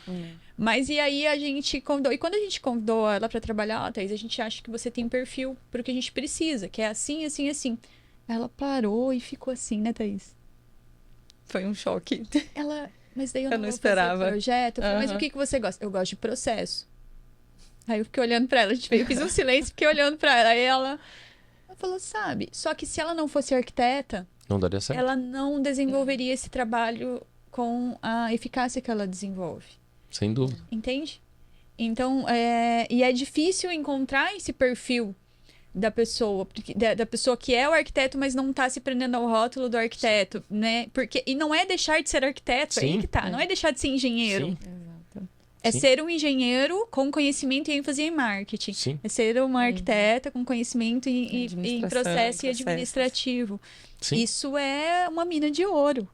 Mas e aí a gente convidou. E quando a gente convidou ela pra trabalhar, ó, Thaís, a gente acha que você tem um perfil pro que a gente precisa, que é assim, assim, assim. Ela parou e ficou assim, né, Thaís? Foi um choque. Ela, mas daí eu Eu não não vou esperava. fazer projeto. Eu falei, mas o que você gosta? Eu gosto de processo. Aí eu fiquei olhando pra ela, eu fiz um silêncio, fiquei olhando pra ela. Aí ela falou, sabe, só que se ela não fosse arquiteta, Não daria certo. ela não desenvolveria esse trabalho com a eficácia que ela desenvolve. Sem dúvida. Entende? Então, e é difícil encontrar esse perfil da pessoa, da pessoa que é o arquiteto, mas não tá se prendendo ao rótulo do arquiteto, né? E não é deixar de ser arquiteto, aí Sim. que tá. Não é deixar de ser engenheiro. Sim. Exato. É Sim. ser um engenheiro com conhecimento e ênfase em marketing. Sim. É ser uma arquiteta com conhecimento em Administração, processo e processos. administrativo. Sim. Isso é uma mina de ouro.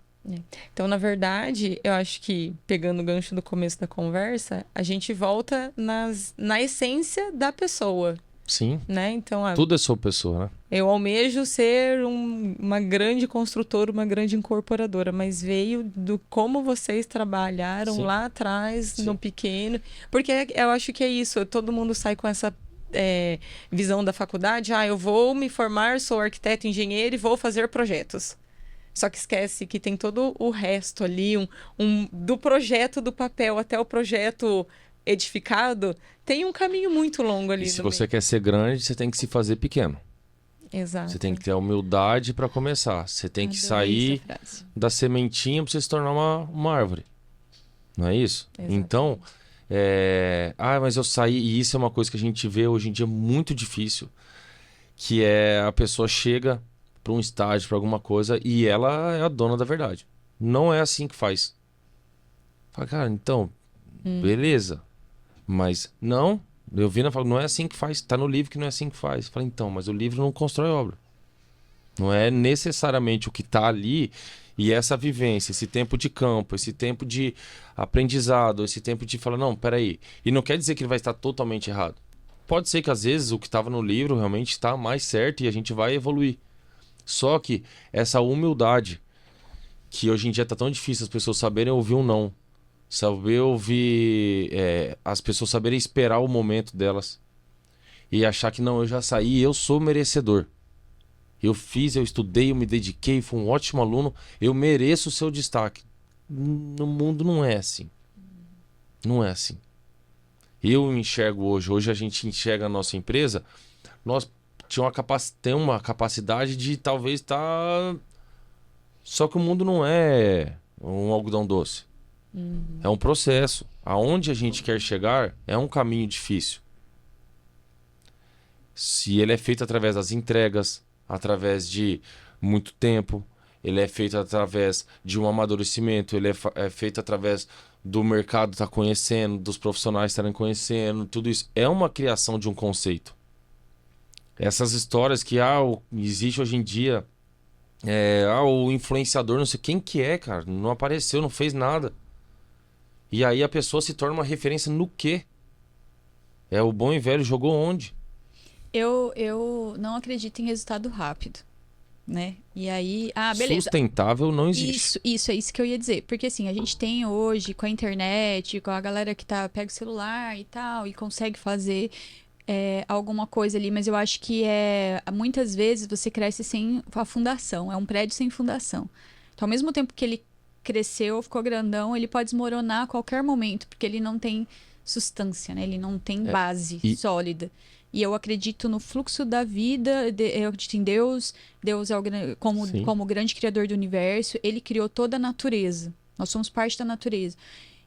Então, na verdade, eu acho que, pegando o gancho do começo da conversa, a gente volta na essência da pessoa, Sim. né? Então, Tudo é sobre pessoa, né? eu almejo ser uma grande construtora, uma grande incorporadora, mas veio do como vocês trabalharam Sim. lá atrás, Sim. no pequeno. Porque eu acho que é isso, todo mundo sai com essa visão da faculdade, eu vou me formar, sou arquiteto, engenheiro e vou fazer projetos. Só que esquece que tem todo o resto ali, do projeto do papel até o projeto edificado, tem um caminho muito longo ali. E se no você meio. quer ser grande, você tem que se fazer pequeno. Exato. Você tem que ter a humildade para começar. Você tem que Adorei sair essa frase. da sementinha para você se tornar uma árvore. Não é isso? Exatamente. Então, mas eu saí, e isso é uma coisa que a gente vê hoje em dia muito difícil, que é a pessoa chega para um estágio, para alguma coisa, e ela é a dona da verdade. Não é assim que faz. Fala, cara, então, beleza. Mas não, eu vi na faculdade, não é assim que faz. Tá no livro que não é assim que faz. Fala, então, mas o livro não constrói obra. Não é necessariamente o que tá ali. E essa vivência, esse tempo de campo, esse tempo de aprendizado, esse tempo de falar, não, peraí. E não quer dizer que ele vai estar totalmente errado. Pode ser que às vezes o que estava no livro realmente está mais certo e a gente vai evoluir. Só que essa humildade, que hoje em dia tá tão difícil as pessoas saberem ouvir um não. Saber ouvir, as pessoas saberem esperar o momento delas. E achar que não, eu já saí, eu sou merecedor. Eu fiz, eu estudei, eu me dediquei, fui um ótimo aluno, eu mereço o seu destaque. No mundo não é assim. Não é assim. Eu enxergo hoje a gente enxerga a nossa empresa, nós temos uma capacidade de talvez estar... Só que o mundo não é um algodão doce. É um processo. Aonde a gente quer chegar é um caminho difícil. Se ele é feito através das entregas, através de muito tempo, ele é feito através de um amadurecimento, ele é feito através do mercado estar conhecendo, dos profissionais estarem conhecendo, tudo isso é uma criação de um conceito. Essas histórias que existe hoje em dia, o influenciador, não sei quem que é, cara, não apareceu, não fez nada. E aí a pessoa se torna uma referência no quê? É o bom e velho jogou onde? Eu não acredito em resultado rápido, né? E aí, beleza. Sustentável não existe. Isso, é isso que eu ia dizer. Porque assim, a gente tem hoje, com a internet, com a galera que pega o celular e tal, e consegue fazer alguma coisa ali, mas eu acho que muitas vezes você cresce sem a fundação, é um prédio sem fundação. Então, ao mesmo tempo que ele cresceu, ficou grandão, ele pode desmoronar a qualquer momento, porque ele não tem substância, né? Ele não tem base sólida. E eu acredito no fluxo da vida, eu acredito em Deus. Deus é como o grande criador do universo, ele criou toda a natureza. Nós somos parte da natureza.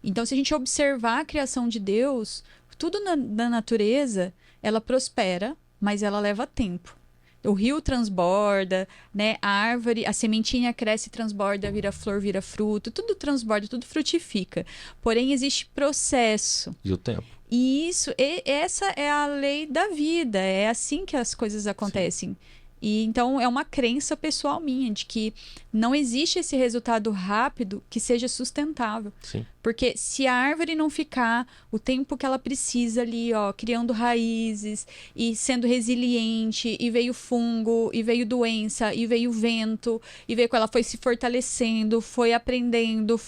Então, se a gente observar a criação de Deus, tudo na natureza, ela prospera, mas ela leva tempo. O rio transborda, né? A árvore, a sementinha cresce, transborda, vira flor, vira fruto, tudo transborda, tudo frutifica. Porém, existe processo. E o tempo. E essa é a lei da vida, é assim que as coisas acontecem. E então é uma crença pessoal minha de que não existe esse resultado rápido que seja sustentável. Sim. Porque se a árvore não ficar o tempo que ela precisa ali, criando raízes e sendo resiliente, e veio fungo, e veio doença, e veio vento, e veio ela foi se fortalecendo, foi aprendendo,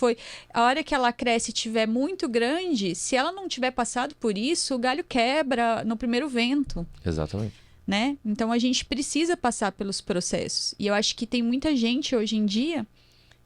a hora que ela cresce e estiver muito grande, se ela não tiver passado por isso, o galho quebra no primeiro vento. Exatamente. Né? Então a gente precisa passar pelos processos. E eu acho que tem muita gente hoje em dia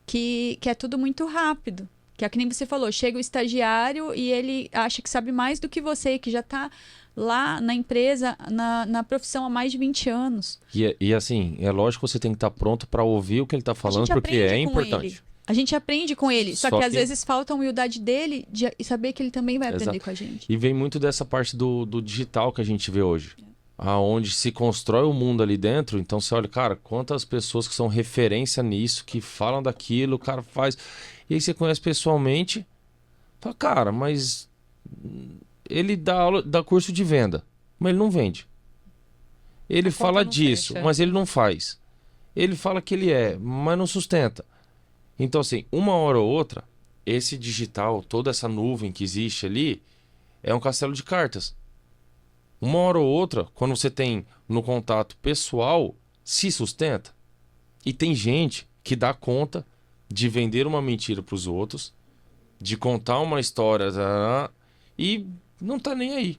que é tudo muito rápido. Que é que nem você falou, chega o estagiário e ele acha que sabe mais do que você, que já está lá na empresa, na profissão há mais de 20 anos. E assim, é lógico que você tem que estar pronto para ouvir o que ele está falando, porque é importante. A gente aprende com ele, só que às vezes falta a humildade dele de saber que ele também vai aprender com a gente. E vem muito dessa parte do digital que a gente vê hoje. Aonde se constrói o mundo ali dentro. Então você olha, cara, quantas pessoas que são referência nisso, que falam daquilo, o cara faz. E aí você conhece pessoalmente, fala, cara, mas ele dá curso de venda, mas ele não vende. Ele fala disso, mas ele não faz. Ele fala que ele mas não sustenta. Então assim, uma hora ou outra, esse digital, toda essa nuvem que existe ali, é um castelo de cartas. Uma hora ou outra, quando você tem no contato pessoal, se sustenta. E tem gente que dá conta de vender uma mentira para os outros, de contar uma história e não tá nem aí.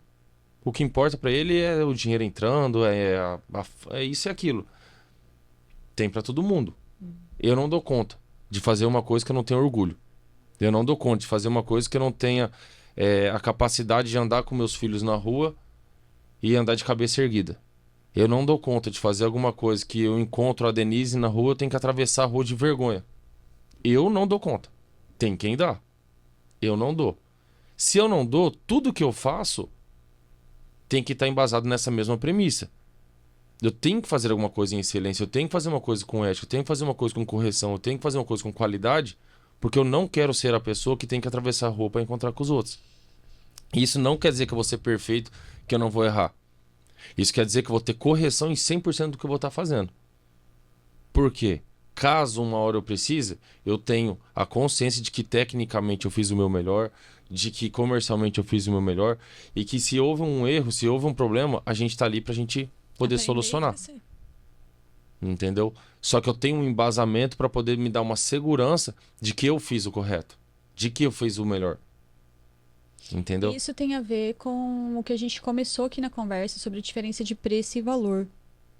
O que importa para ele é o dinheiro entrando, é isso e aquilo. Tem para todo mundo. Eu não dou conta de fazer uma coisa que eu não tenho orgulho. Eu não dou conta de fazer uma coisa que eu não tenha a capacidade de andar com meus filhos na rua e andar de cabeça erguida. Eu não dou conta de fazer alguma coisa que eu encontro a Denise na rua, eu tenho que atravessar a rua de vergonha. Eu não dou conta. Tem quem dá. Eu não dou. Se eu não dou, tudo que eu faço tem que estar embasado nessa mesma premissa. Eu tenho que fazer alguma coisa em excelência, eu tenho que fazer uma coisa com ética, eu tenho que fazer uma coisa com correção, eu tenho que fazer uma coisa com qualidade, porque eu não quero ser a pessoa que tem que atravessar a rua para encontrar com os outros. E isso não quer dizer que eu vou ser perfeito, que eu não vou errar. Isso quer dizer que eu vou ter correção em 100% do que eu vou estar fazendo. Por quê? Caso uma hora eu precise, eu tenho a consciência de que tecnicamente eu fiz o meu melhor, de que comercialmente eu fiz o meu melhor, e que se houve um erro, se houve um problema, a gente está ali para a gente poder solucionar. Entendeu? Só que eu tenho um embasamento para poder me dar uma segurança de que eu fiz o correto, de que eu fiz o melhor. Entendeu? Isso tem a ver com o que a gente começou aqui na conversa sobre a diferença de preço e valor.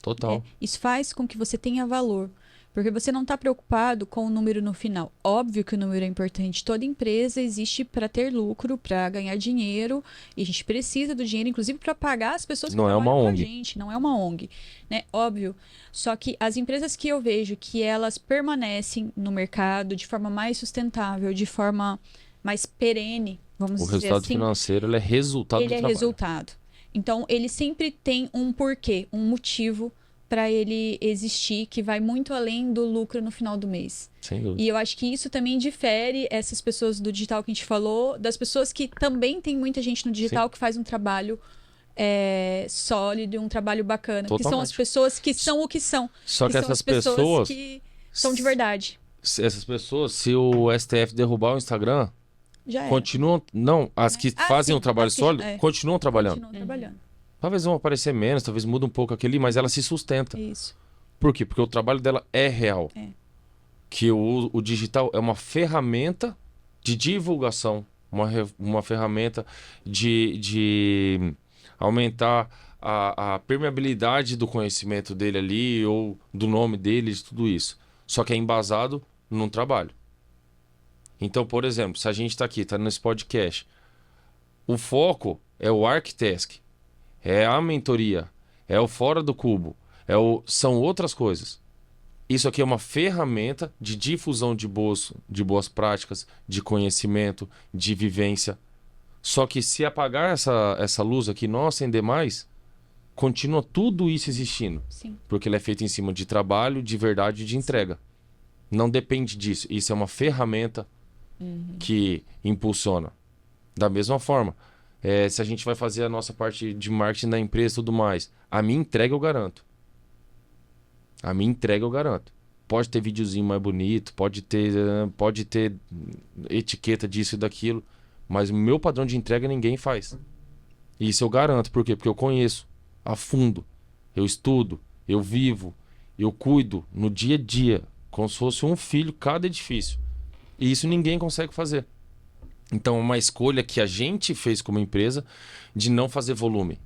Total. Isso faz com que você tenha valor. Porque você não está preocupado com o número no final. Óbvio que o número é importante. Toda empresa existe para ter lucro, para ganhar dinheiro. E a gente precisa do dinheiro, inclusive, para pagar as pessoas que trabalham com a gente. Não é uma ONG. Né? Óbvio. Só que as empresas que eu vejo que elas permanecem no mercado de forma mais sustentável, de forma mais perene, vamos dizer assim. O resultado financeiro ele é resultado do trabalho. Ele é resultado. Então, ele sempre tem um porquê, um motivo para ele existir, que vai muito além do lucro no final do mês. Sem dúvida. E eu acho que isso também difere essas pessoas do digital que a gente falou, das pessoas que também tem muita gente no digital que faz um trabalho sólido, um trabalho bacana. Que são as Totalmente. pessoas que são o que são. Só que são essas as pessoas pessoas... que são de verdade. Essas pessoas, se o STF derrubar o Instagram, Já é. continuam... Não, as que fazem sim, um trabalho as que- sólido, é. continuam trabalhando. Continuam trabalhando. Talvez vão aparecer menos, talvez muda um pouco aquele, mas ela se sustenta. Isso. Por quê? Porque o trabalho dela é real. É. Que o digital é uma ferramenta de divulgação, uma ferramenta de aumentar a permeabilidade do conhecimento dele ali, ou do nome dele, de tudo isso. Só que é embasado num trabalho. Então, por exemplo, se a gente está aqui, está nesse podcast, o foco é o ArcTask, é a mentoria, é o Fora do Cubo, são outras coisas. Isso aqui é uma ferramenta de difusão de boas práticas, de conhecimento, de vivência. Só que se apagar essa luz aqui, não acender mais, continua tudo isso existindo. Sim. Porque ele é feito em cima de trabalho, de verdade e de entrega. Não depende disso. Isso é uma ferramenta que impulsiona. Da mesma forma, se a gente vai fazer a nossa parte de marketing da empresa e tudo mais, a minha entrega eu garanto. A minha entrega eu garanto. Pode ter videozinho mais bonito, pode ter etiqueta disso e daquilo, mas o meu padrão de entrega ninguém faz. E isso eu garanto. Por quê? Porque eu conheço a fundo. Eu estudo, eu vivo, eu cuido no dia a dia, como se fosse um filho cada edifício. E isso ninguém consegue fazer. Então é uma escolha que a gente fez como empresa de não fazer volume,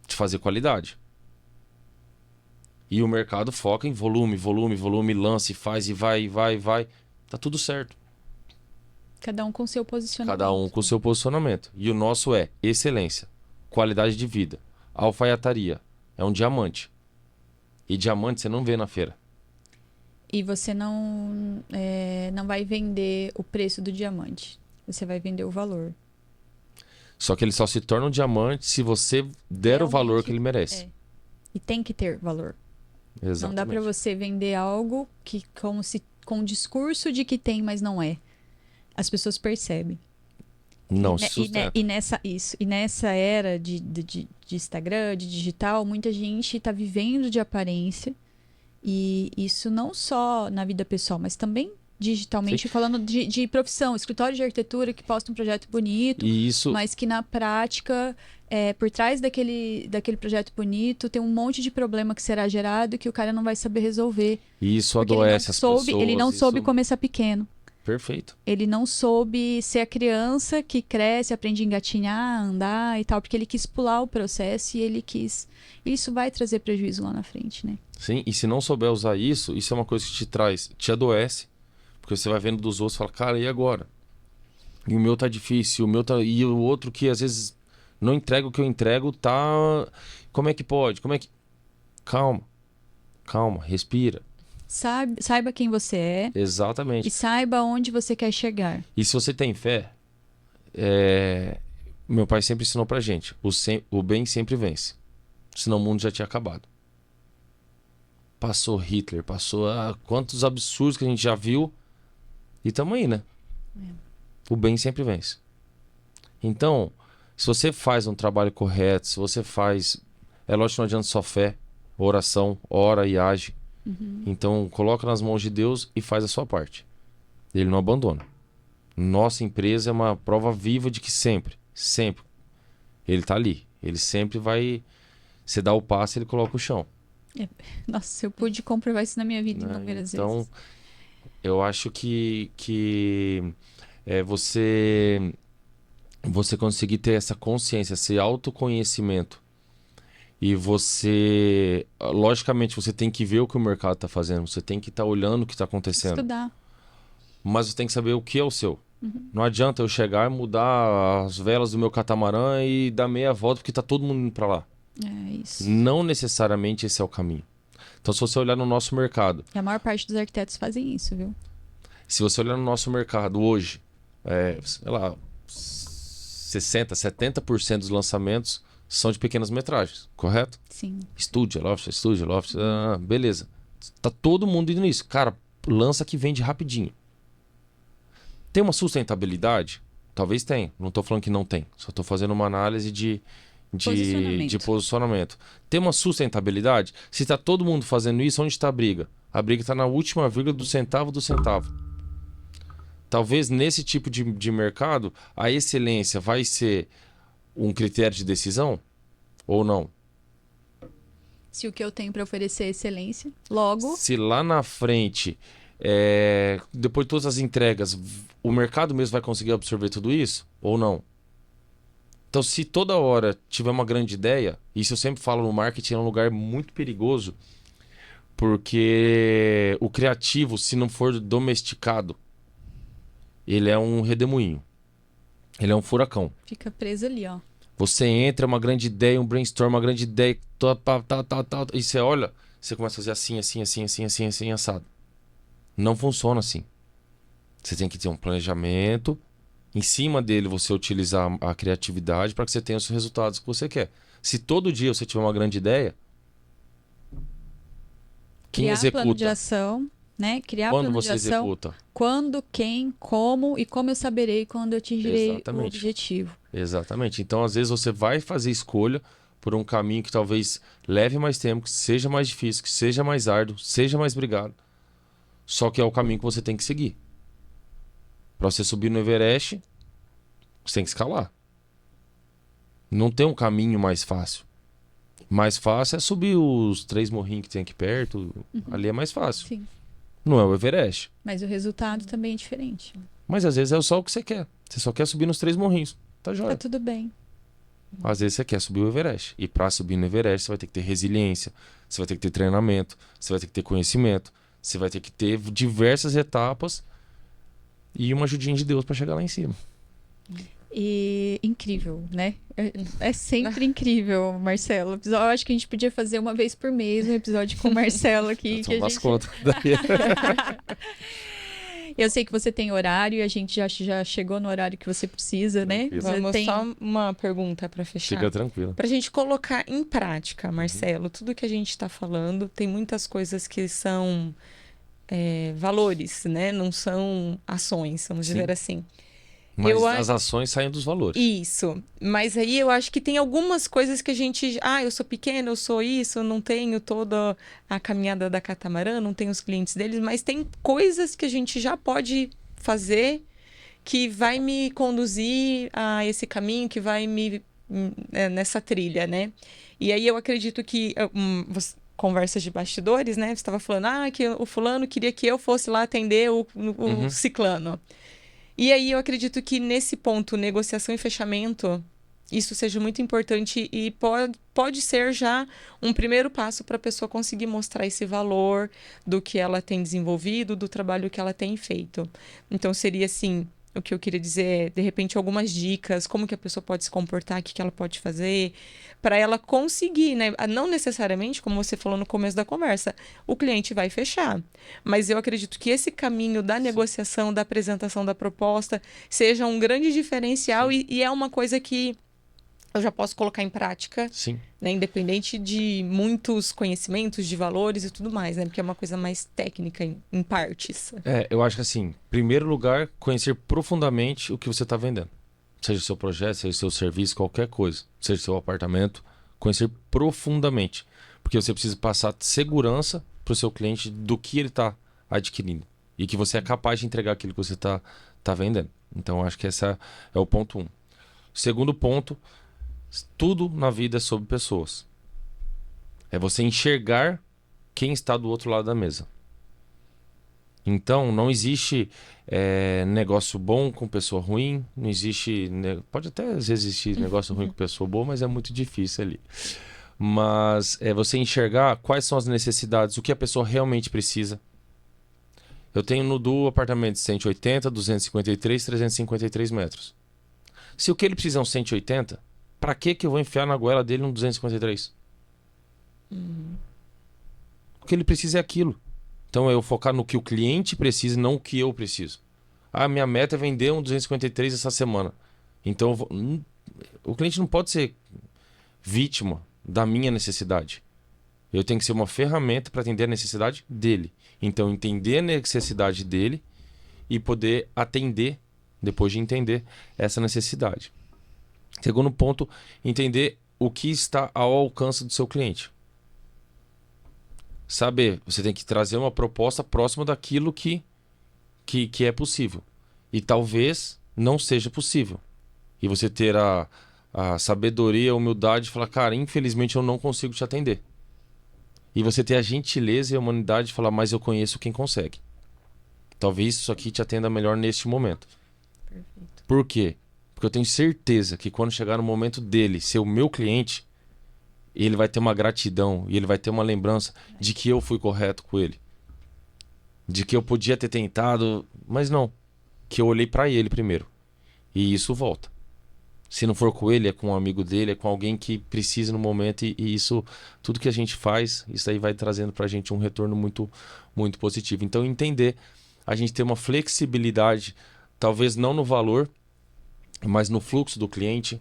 de fazer qualidade. E o mercado foca em volume, lança e faz e vai. Tá tudo certo. Cada um com seu posicionamento. Cada um com o seu posicionamento. E o nosso é excelência, qualidade de vida, alfaiataria. É um diamante. E diamante você não vê na feira. E você não vai vender o preço do diamante. Você vai vender o valor. Só que ele só se torna um diamante se você der o valor Realmente, que ele merece. E tem que ter valor. Exatamente. Não dá pra você vender algo que com o discurso de que tem, mas não é. As pessoas percebem. Não E, se ne- sustenta. e nessa era de Instagram, de digital, muita gente tá vivendo de aparência. E isso não só na vida pessoal, mas também digitalmente, Sim. falando de profissão, escritório de arquitetura que posta um projeto bonito, E isso, mas que na prática, por trás daquele projeto bonito, tem um monte de problema que será gerado que o cara não vai saber resolver. e isso Porque adoece as pessoas. ele não soube isso... começar pequeno. Perfeito. Ele não soube ser a criança que cresce, aprende a engatinhar, andar e tal, porque ele quis pular o processo e ele quis... Isso vai trazer prejuízo lá na frente, né? Sim, e se não souber usar isso, isso é uma coisa que te adoece. Porque você vai vendo dos outros e fala, cara, e agora? E o meu tá difícil, e o outro que às vezes não entrega o que eu entrego, tá... Como é que pode? Calma, respira. Saiba quem você é Exatamente. e saiba onde você quer chegar. E se você tem fé, meu pai sempre ensinou pra gente, o bem sempre vence. Senão o mundo já tinha acabado. Passou Hitler, passou quantos absurdos que a gente já viu e tamo aí, né? O bem sempre vence. Então, se você faz um trabalho correto, se você faz... É lógico que não adianta só fé, oração, ora e age. Então, coloca nas mãos de Deus e faz a sua parte. Ele não abandona. Nossa empresa é uma prova viva de que sempre, ele tá ali. Ele sempre vai... Você dá o passo, ele coloca o chão. Nossa, eu pude comprovar isso na minha vida inúmeras Então, vezes. eu acho que você conseguir ter essa consciência, esse autoconhecimento, e você, logicamente, você tem que ver o que o mercado está fazendo, você tem que estar olhando o que está acontecendo, Estudar. mas você tem que saber o que é o seu. Não adianta eu chegar e mudar as velas do meu catamarã e dar meia volta porque está todo mundo indo para lá. É isso. Não necessariamente esse é o caminho. Então, se você olhar no nosso mercado, E a maior parte dos arquitetos fazem isso, viu? se você olhar no nosso mercado hoje, sei lá, 60%, 70% dos lançamentos são de pequenas metragens, correto? Sim. Estúdio, Loft, beleza. Tá todo mundo indo nisso. Cara, lança que vende rapidinho. Tem uma sustentabilidade? Talvez tenha. Não tô falando que não tem. Só tô fazendo uma análise de posicionamento. Tem uma sustentabilidade? Se tá todo mundo fazendo isso, onde está a briga? A briga está na última vírgula do centavo do centavo. Talvez nesse tipo de mercado, a excelência vai ser um critério de decisão ou não? Se o que eu tenho para oferecer é excelência, logo... Se lá na frente, depois de todas as entregas, o mercado mesmo vai conseguir absorver tudo isso ou não? Então, se toda hora tiver uma grande ideia, isso eu sempre falo no marketing, é um lugar muito perigoso, porque o criativo, se não for domesticado, ele é um redemoinho. Ele é um furacão. Fica preso ali, ó. Você entra, uma grande ideia, um brainstorm, uma grande ideia, e você olha, você começa a fazer assim, assado. Não funciona assim. Você tem que ter um planejamento, em cima dele você utilizar a criatividade para que você tenha os resultados que você quer. Se todo dia você tiver uma grande ideia, quem Criar executa? plano de ação, né? Criar Quando plano você de ação. executa? Quando, quem, como e como eu saberei quando eu atingirei o objetivo. Exatamente. Então, às vezes, você vai fazer escolha por um caminho que talvez leve mais tempo, que seja mais difícil, que seja mais árduo, seja mais brigado. Só que é o caminho que você tem que seguir. Para você subir no Everest, você tem que escalar. Não tem um caminho mais fácil. Mais fácil é subir os 3 morrinhos que tem aqui perto. Ali é mais fácil. Sim. Não é o Everest. Mas o resultado também é diferente. Mas às vezes é só o que você quer. Você só quer subir nos 3 morrinhos. Tá jóia. Tá tudo bem. Às vezes você quer subir o Everest. E para subir no Everest, você vai ter que ter resiliência. Você vai ter que ter treinamento. Você vai ter que ter conhecimento. Você vai ter que ter diversas etapas e uma ajudinha de Deus para chegar lá em cima. E incrível, né? É sempre incrível, Marcelo. Eu acho que a gente podia fazer uma vez por mês um episódio com o Marcelo aqui. Que a gente... contas. Eu sei que você tem horário e a gente já chegou no horário que você precisa, né? Vamos tem... só uma pergunta para fechar. Fica tranquilo. Para a gente colocar em prática, Marcelo, tudo que a gente está falando, tem muitas coisas que são valores, né? Não são ações, vamos dizer assim. Mas as ações saem dos valores. Isso. Mas aí eu acho que tem algumas coisas que a gente... eu sou pequena, eu sou isso, não tenho toda a caminhada da Catamarã, não tenho os clientes deles, mas tem coisas que a gente já pode fazer que vai me conduzir a esse caminho, que vai me... nessa trilha, né? E aí eu acredito que... conversas de bastidores, né? Você estava falando, que o fulano queria que eu fosse lá atender o ciclano. E aí eu acredito que nesse ponto, negociação e fechamento, isso seja muito importante e pode ser já um primeiro passo para a pessoa conseguir mostrar esse valor do que ela tem desenvolvido, do trabalho que ela tem feito. Então seria assim, o que eu queria dizer é, de repente, algumas dicas, como que a pessoa pode se comportar, o que ela pode fazer, para ela conseguir, né? Não necessariamente, como você falou no começo da conversa, o cliente vai fechar. Mas eu acredito que esse caminho da negociação, da apresentação da proposta, seja um grande diferencial e é uma coisa que eu já posso colocar em prática, Sim. Né? Independente de muitos conhecimentos, de valores e tudo mais, né? Porque é uma coisa mais técnica em partes. Eu acho que assim, em primeiro lugar, conhecer profundamente o que você está vendendo. Seja o seu projeto, seja o seu serviço, qualquer coisa. Seja o seu apartamento, conhecer profundamente. Porque você precisa passar segurança para o seu cliente do que ele está adquirindo. E que você é capaz de entregar aquilo que você está vendendo. Então, acho que esse é o ponto 1. Segundo ponto, tudo na vida é sobre pessoas. É você enxergar quem está do outro lado da mesa. Então, não existe negócio bom com pessoa ruim. Não existe... Pode até às vezes existir negócio ruim com pessoa boa, mas é muito difícil ali. Mas é você enxergar quais são as necessidades, o que a pessoa realmente precisa. Eu tenho no Duo apartamento de 180, 253, 353 metros. Se o que ele precisa é um 180, pra que eu vou enfiar na goela dele um 253? O que ele precisa é aquilo. Então eu focar no que o cliente precisa, não o que eu preciso. Minha meta é vender um 253 essa semana. Então, o cliente não pode ser vítima da minha necessidade. Eu tenho que ser uma ferramenta para atender a necessidade dele. Então, entender a necessidade dele e poder atender, depois de entender essa necessidade. Segundo ponto, entender o que está ao alcance do seu cliente. Saber, você tem que trazer uma proposta próxima daquilo que é possível. E talvez não seja possível. E você ter a sabedoria, a humildade de falar, cara, infelizmente eu não consigo te atender. E você ter a gentileza e a humanidade de falar, mas eu conheço quem consegue. Talvez isso aqui te atenda melhor neste momento. Perfeito. Por quê? Porque eu tenho certeza que quando chegar no momento dele ser o meu cliente, ele vai ter uma gratidão e ele vai ter uma lembrança de que eu fui correto com ele. De que eu podia ter tentado, mas não. Que eu olhei para ele primeiro. E isso volta. Se não for com ele, é com um amigo dele, é com alguém que precisa no momento. E isso, tudo que a gente faz, isso aí vai trazendo pra gente um retorno muito, muito positivo. Então, entender, a gente ter uma flexibilidade, talvez não no valor, mas no fluxo do cliente.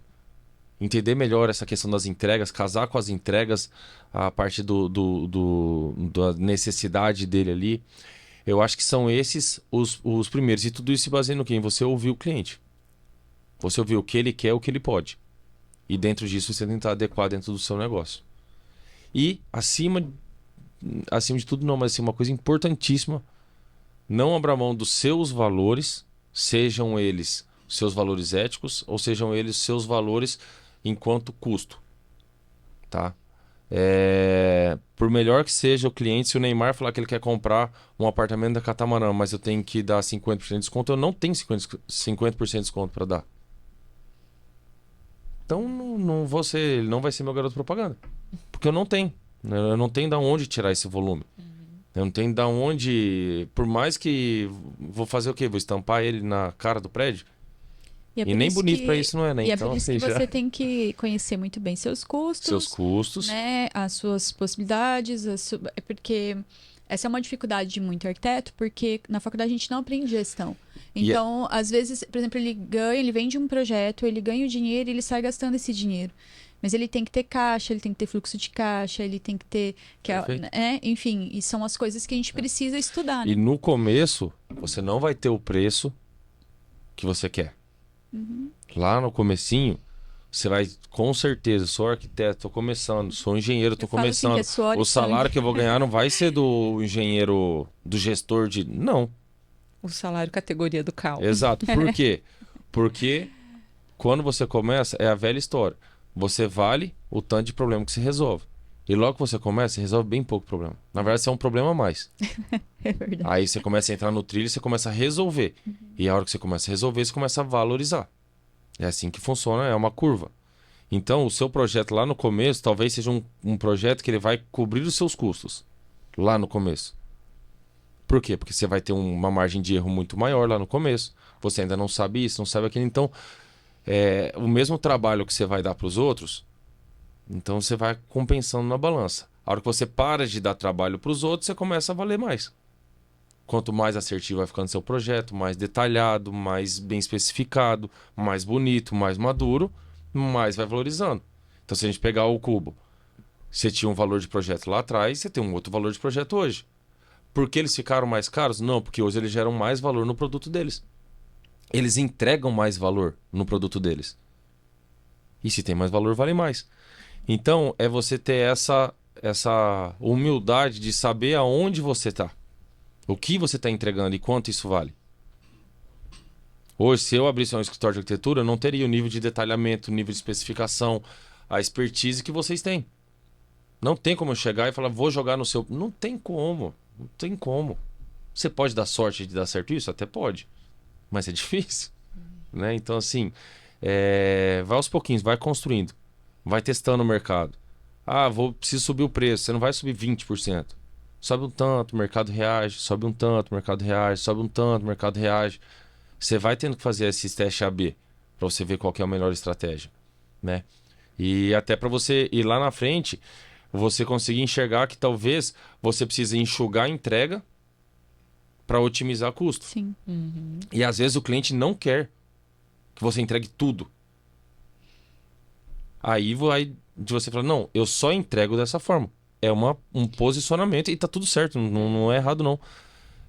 Entender melhor essa questão das entregas, casar com as entregas, a parte da necessidade dele ali. Eu acho que são esses os primeiros. E tudo isso se baseia no quê? Em você ouvir o cliente. Você ouvir o que ele quer, o que ele pode. E dentro disso você tentar adequar dentro do seu negócio. E acima de tudo não, mas assim, uma coisa importantíssima, não abra mão dos seus valores, sejam eles seus valores éticos ou sejam eles seus valores enquanto custo. Tá? Por melhor que seja o cliente, se o Neymar falar que ele quer comprar um apartamento da Catamarã, mas eu tenho que dar 50% de desconto, eu não tenho 50% de desconto para dar. Então ele não vai ser meu garoto propaganda. Porque eu não tenho. Eu não tenho de onde tirar esse volume. Eu não tenho de onde... Por mais que... Vou fazer o quê? Vou estampar ele na cara do prédio? E nem bonito para isso não é, né? E então, é por isso que você tem que conhecer muito bem seus custos. Né? As suas possibilidades. É porque... Essa é uma dificuldade de muito arquiteto, porque na faculdade a gente não aprende gestão. Então, às vezes, por exemplo, ele vende um projeto, ele ganha o dinheiro e ele sai gastando esse dinheiro. Mas ele tem que ter caixa, ele tem que ter fluxo de caixa, ele tem que ter... enfim, e são as coisas que a gente precisa estudar. Né? E no começo, você não vai ter o preço que você quer. Lá no comecinho, você vai, com certeza, sou arquiteto, tô começando, sou engenheiro, tô começando. O salário que eu vou ganhar não vai ser do engenheiro, do gestor de... Não. O salário categoria do caos. Exato. Por quê? Porque quando você começa, é a velha história. Você vale o tanto de problema que você resolve. E logo que você começa, você resolve bem pouco problema. Na verdade, você é um problema a mais. É verdade. Aí você começa a entrar no trilho e você começa a resolver. E a hora que você começa a resolver, você começa a valorizar. É assim que funciona, é uma curva. Então, o seu projeto lá no começo, talvez seja um projeto que ele vai cobrir os seus custos. Lá no começo. Por quê? Porque você vai ter uma margem de erro muito maior lá no começo. Você ainda não sabe isso, não sabe aquilo. Então, o mesmo trabalho que você vai dar para os outros, então você vai compensando na balança. A hora que você para de dar trabalho para os outros, você começa a valer mais. Quanto mais assertivo vai ficando seu projeto, mais detalhado, mais bem especificado, mais bonito, mais maduro, mais vai valorizando. Então, se a gente pegar o cubo, você tinha um valor de projeto lá atrás, você tem um outro valor de projeto hoje. Por que eles ficaram mais caros? Não, porque hoje eles geram mais valor no produto deles. Eles entregam mais valor no produto deles. E se tem mais valor, vale mais. Então, é você ter essa humildade de saber aonde você está. O que você está entregando e quanto isso vale. Hoje, se eu abrisse um escritório de arquitetura, eu não teria o nível de detalhamento, o nível de especificação, a expertise que vocês têm. Não tem como eu chegar e falar, vou jogar no seu... Não tem como. Não tem como. Você pode dar sorte de dar certo isso? Até pode. Mas é difícil. Né? Então, assim, vai aos pouquinhos, vai construindo. Vai testando o mercado. Preciso subir o preço. Você não vai subir 20%. Sobe um tanto, o mercado reage. Sobe um tanto, o mercado reage. Sobe um tanto, o mercado reage. Você vai tendo que fazer esses testes AB para você ver qual que é a melhor estratégia. Né? E até para você ir lá na frente, você conseguir enxergar que talvez você precise enxugar a entrega para otimizar custo. Sim. Uhum. E às vezes o cliente não quer que você entregue tudo. Aí vai de você falar, não, eu só entrego dessa forma. É um posicionamento e tá tudo certo, não é errado não.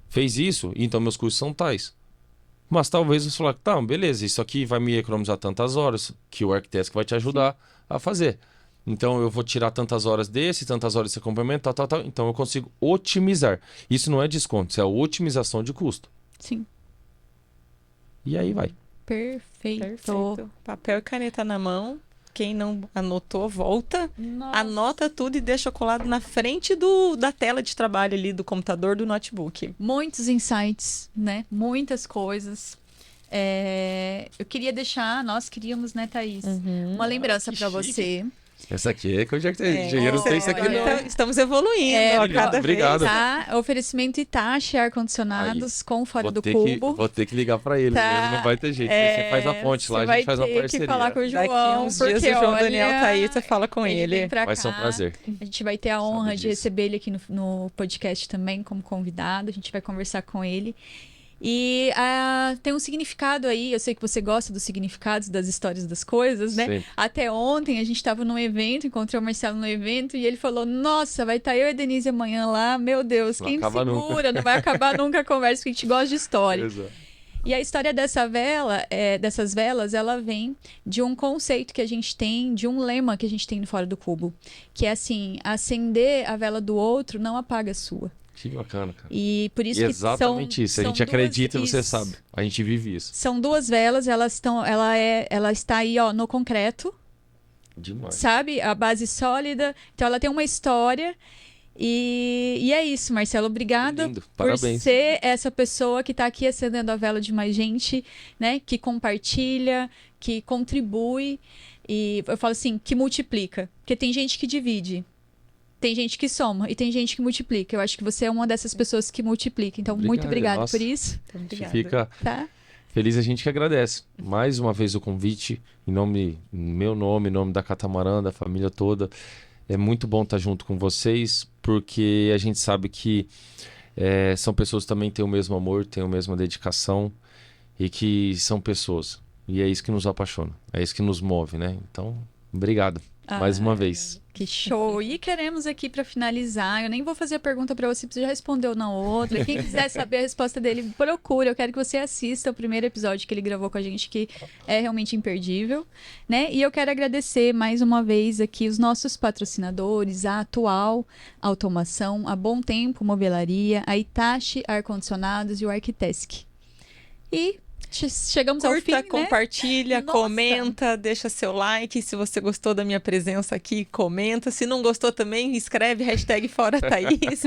Fez isso, então meus custos são tais. Mas talvez você falar, tá, beleza, isso aqui vai me economizar tantas horas, que o Arquitesk vai te ajudar a fazer. Então eu vou tirar tantas horas desse, tantas horas desse complemento, tal. Então eu consigo otimizar. Isso não é desconto, isso é otimização de custo. Sim. E aí vai. Perfeito. Perfeito. Papel e caneta na mão. Quem não anotou, volta, Nossa. anota tudo e deixa colado na frente da tela de trabalho ali, do computador, do notebook. Muitos insights, né? Muitas coisas. Eu queria deixar, nós queríamos, né, Thaís? Uma lembrança que para chique. você. Essa aqui é que eu já tenho. Engenheiro não tem isso aqui, não. Então, estamos evoluindo, ó, cada Obrigado. vez. Tá? Oferecimento Itachi ar-condicionados com fora do cubo. Vou ter que ligar pra ele Tá. mesmo, não vai ter jeito. Você faz a ponte lá, a gente faz uma Vai ter que parceria. falar com o João, Daqui uns dias porque o João olha, Daniel tá aí, você fala com ele ele. vem pra Vai ser um cá. prazer. A gente vai ter a honra Sabe de disso. receber ele aqui no podcast também, como convidado. A gente vai conversar com ele. E tem um significado aí, eu sei que você gosta dos significados das histórias das coisas, né? Sempre. Até ontem a gente estava num evento, encontrei o Marcelo no evento e ele falou: Nossa, vai estar eu e a Denise amanhã lá, meu Deus, Não quem me acaba segura? nunca. Não vai acabar nunca a conversa, porque a gente gosta de história. Exato. E a história dessas velas, ela vem de um conceito que a gente tem, de um lema que a gente tem no Fora do Cubo, que é assim: acender a vela do outro não apaga a sua. Que bacana, cara. E por isso Exatamente que isso. A são gente acredita e duas, você isso. sabe. A gente vive isso. São duas velas, ela está aí, ó, no concreto, Demais. sabe? A base sólida. Então ela tem uma história. E é isso, Marcelo. Obrigada Lindo. por Parabéns. ser essa pessoa que está aqui acendendo a vela de mais gente, né? Que compartilha, que contribui. E eu falo assim, que multiplica. Porque tem gente que divide. Tem gente que soma e tem gente que multiplica. Eu acho que você é uma dessas pessoas que multiplica. Então, muito obrigada Nossa. por isso. A gente Obrigada. fica Tá? feliz, a gente que agradece. Mais uma vez o convite, em meu nome, em nome da Catamarã, da família toda. É muito bom estar junto com vocês, porque a gente sabe que são pessoas que também têm o mesmo amor, têm a mesma dedicação e que são pessoas. E é isso que nos apaixona, é isso que nos move, né? Então, obrigado mais uma vez. Que show! E queremos aqui para finalizar. Eu nem vou fazer a pergunta para você, porque você já respondeu na outra. Quem quiser saber a resposta dele, procura. Eu quero que você assista o primeiro episódio que ele gravou com a gente, que é realmente imperdível, né? E eu quero agradecer mais uma vez aqui os nossos patrocinadores, a Atual Automação, a Bom Tempo Movelaria, a Itachi Ar-Condicionados e o Arquitesk. E chegamos ao fim, Curta, né? compartilha, Nossa. comenta, deixa seu like. Se você gostou da minha presença aqui, comenta. Se não gostou também, escreve #Fora Thaís.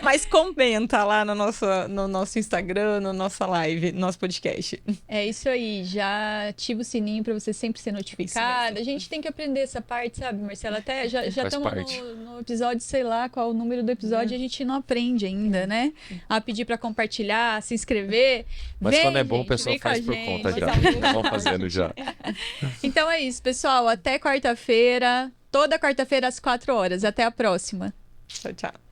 Mas comenta lá no nosso Instagram, no nossa live, no nosso podcast. É isso aí, já ativa o sininho para você sempre ser notificada. A gente tem que aprender essa parte, sabe, Marcela? Até já Faz estamos parte. no episódio, sei lá qual o número do episódio, a gente não aprende ainda, né? A pedir para compartilhar, se inscrever. Mas Vem, quando é bom, o gente, pessoal vem com a faz por gente. conta já. Mas Já vão fazendo já. Então é isso, pessoal. Até quarta-feira. Toda quarta-feira às 4 horas. Até a próxima. Tchau, tchau.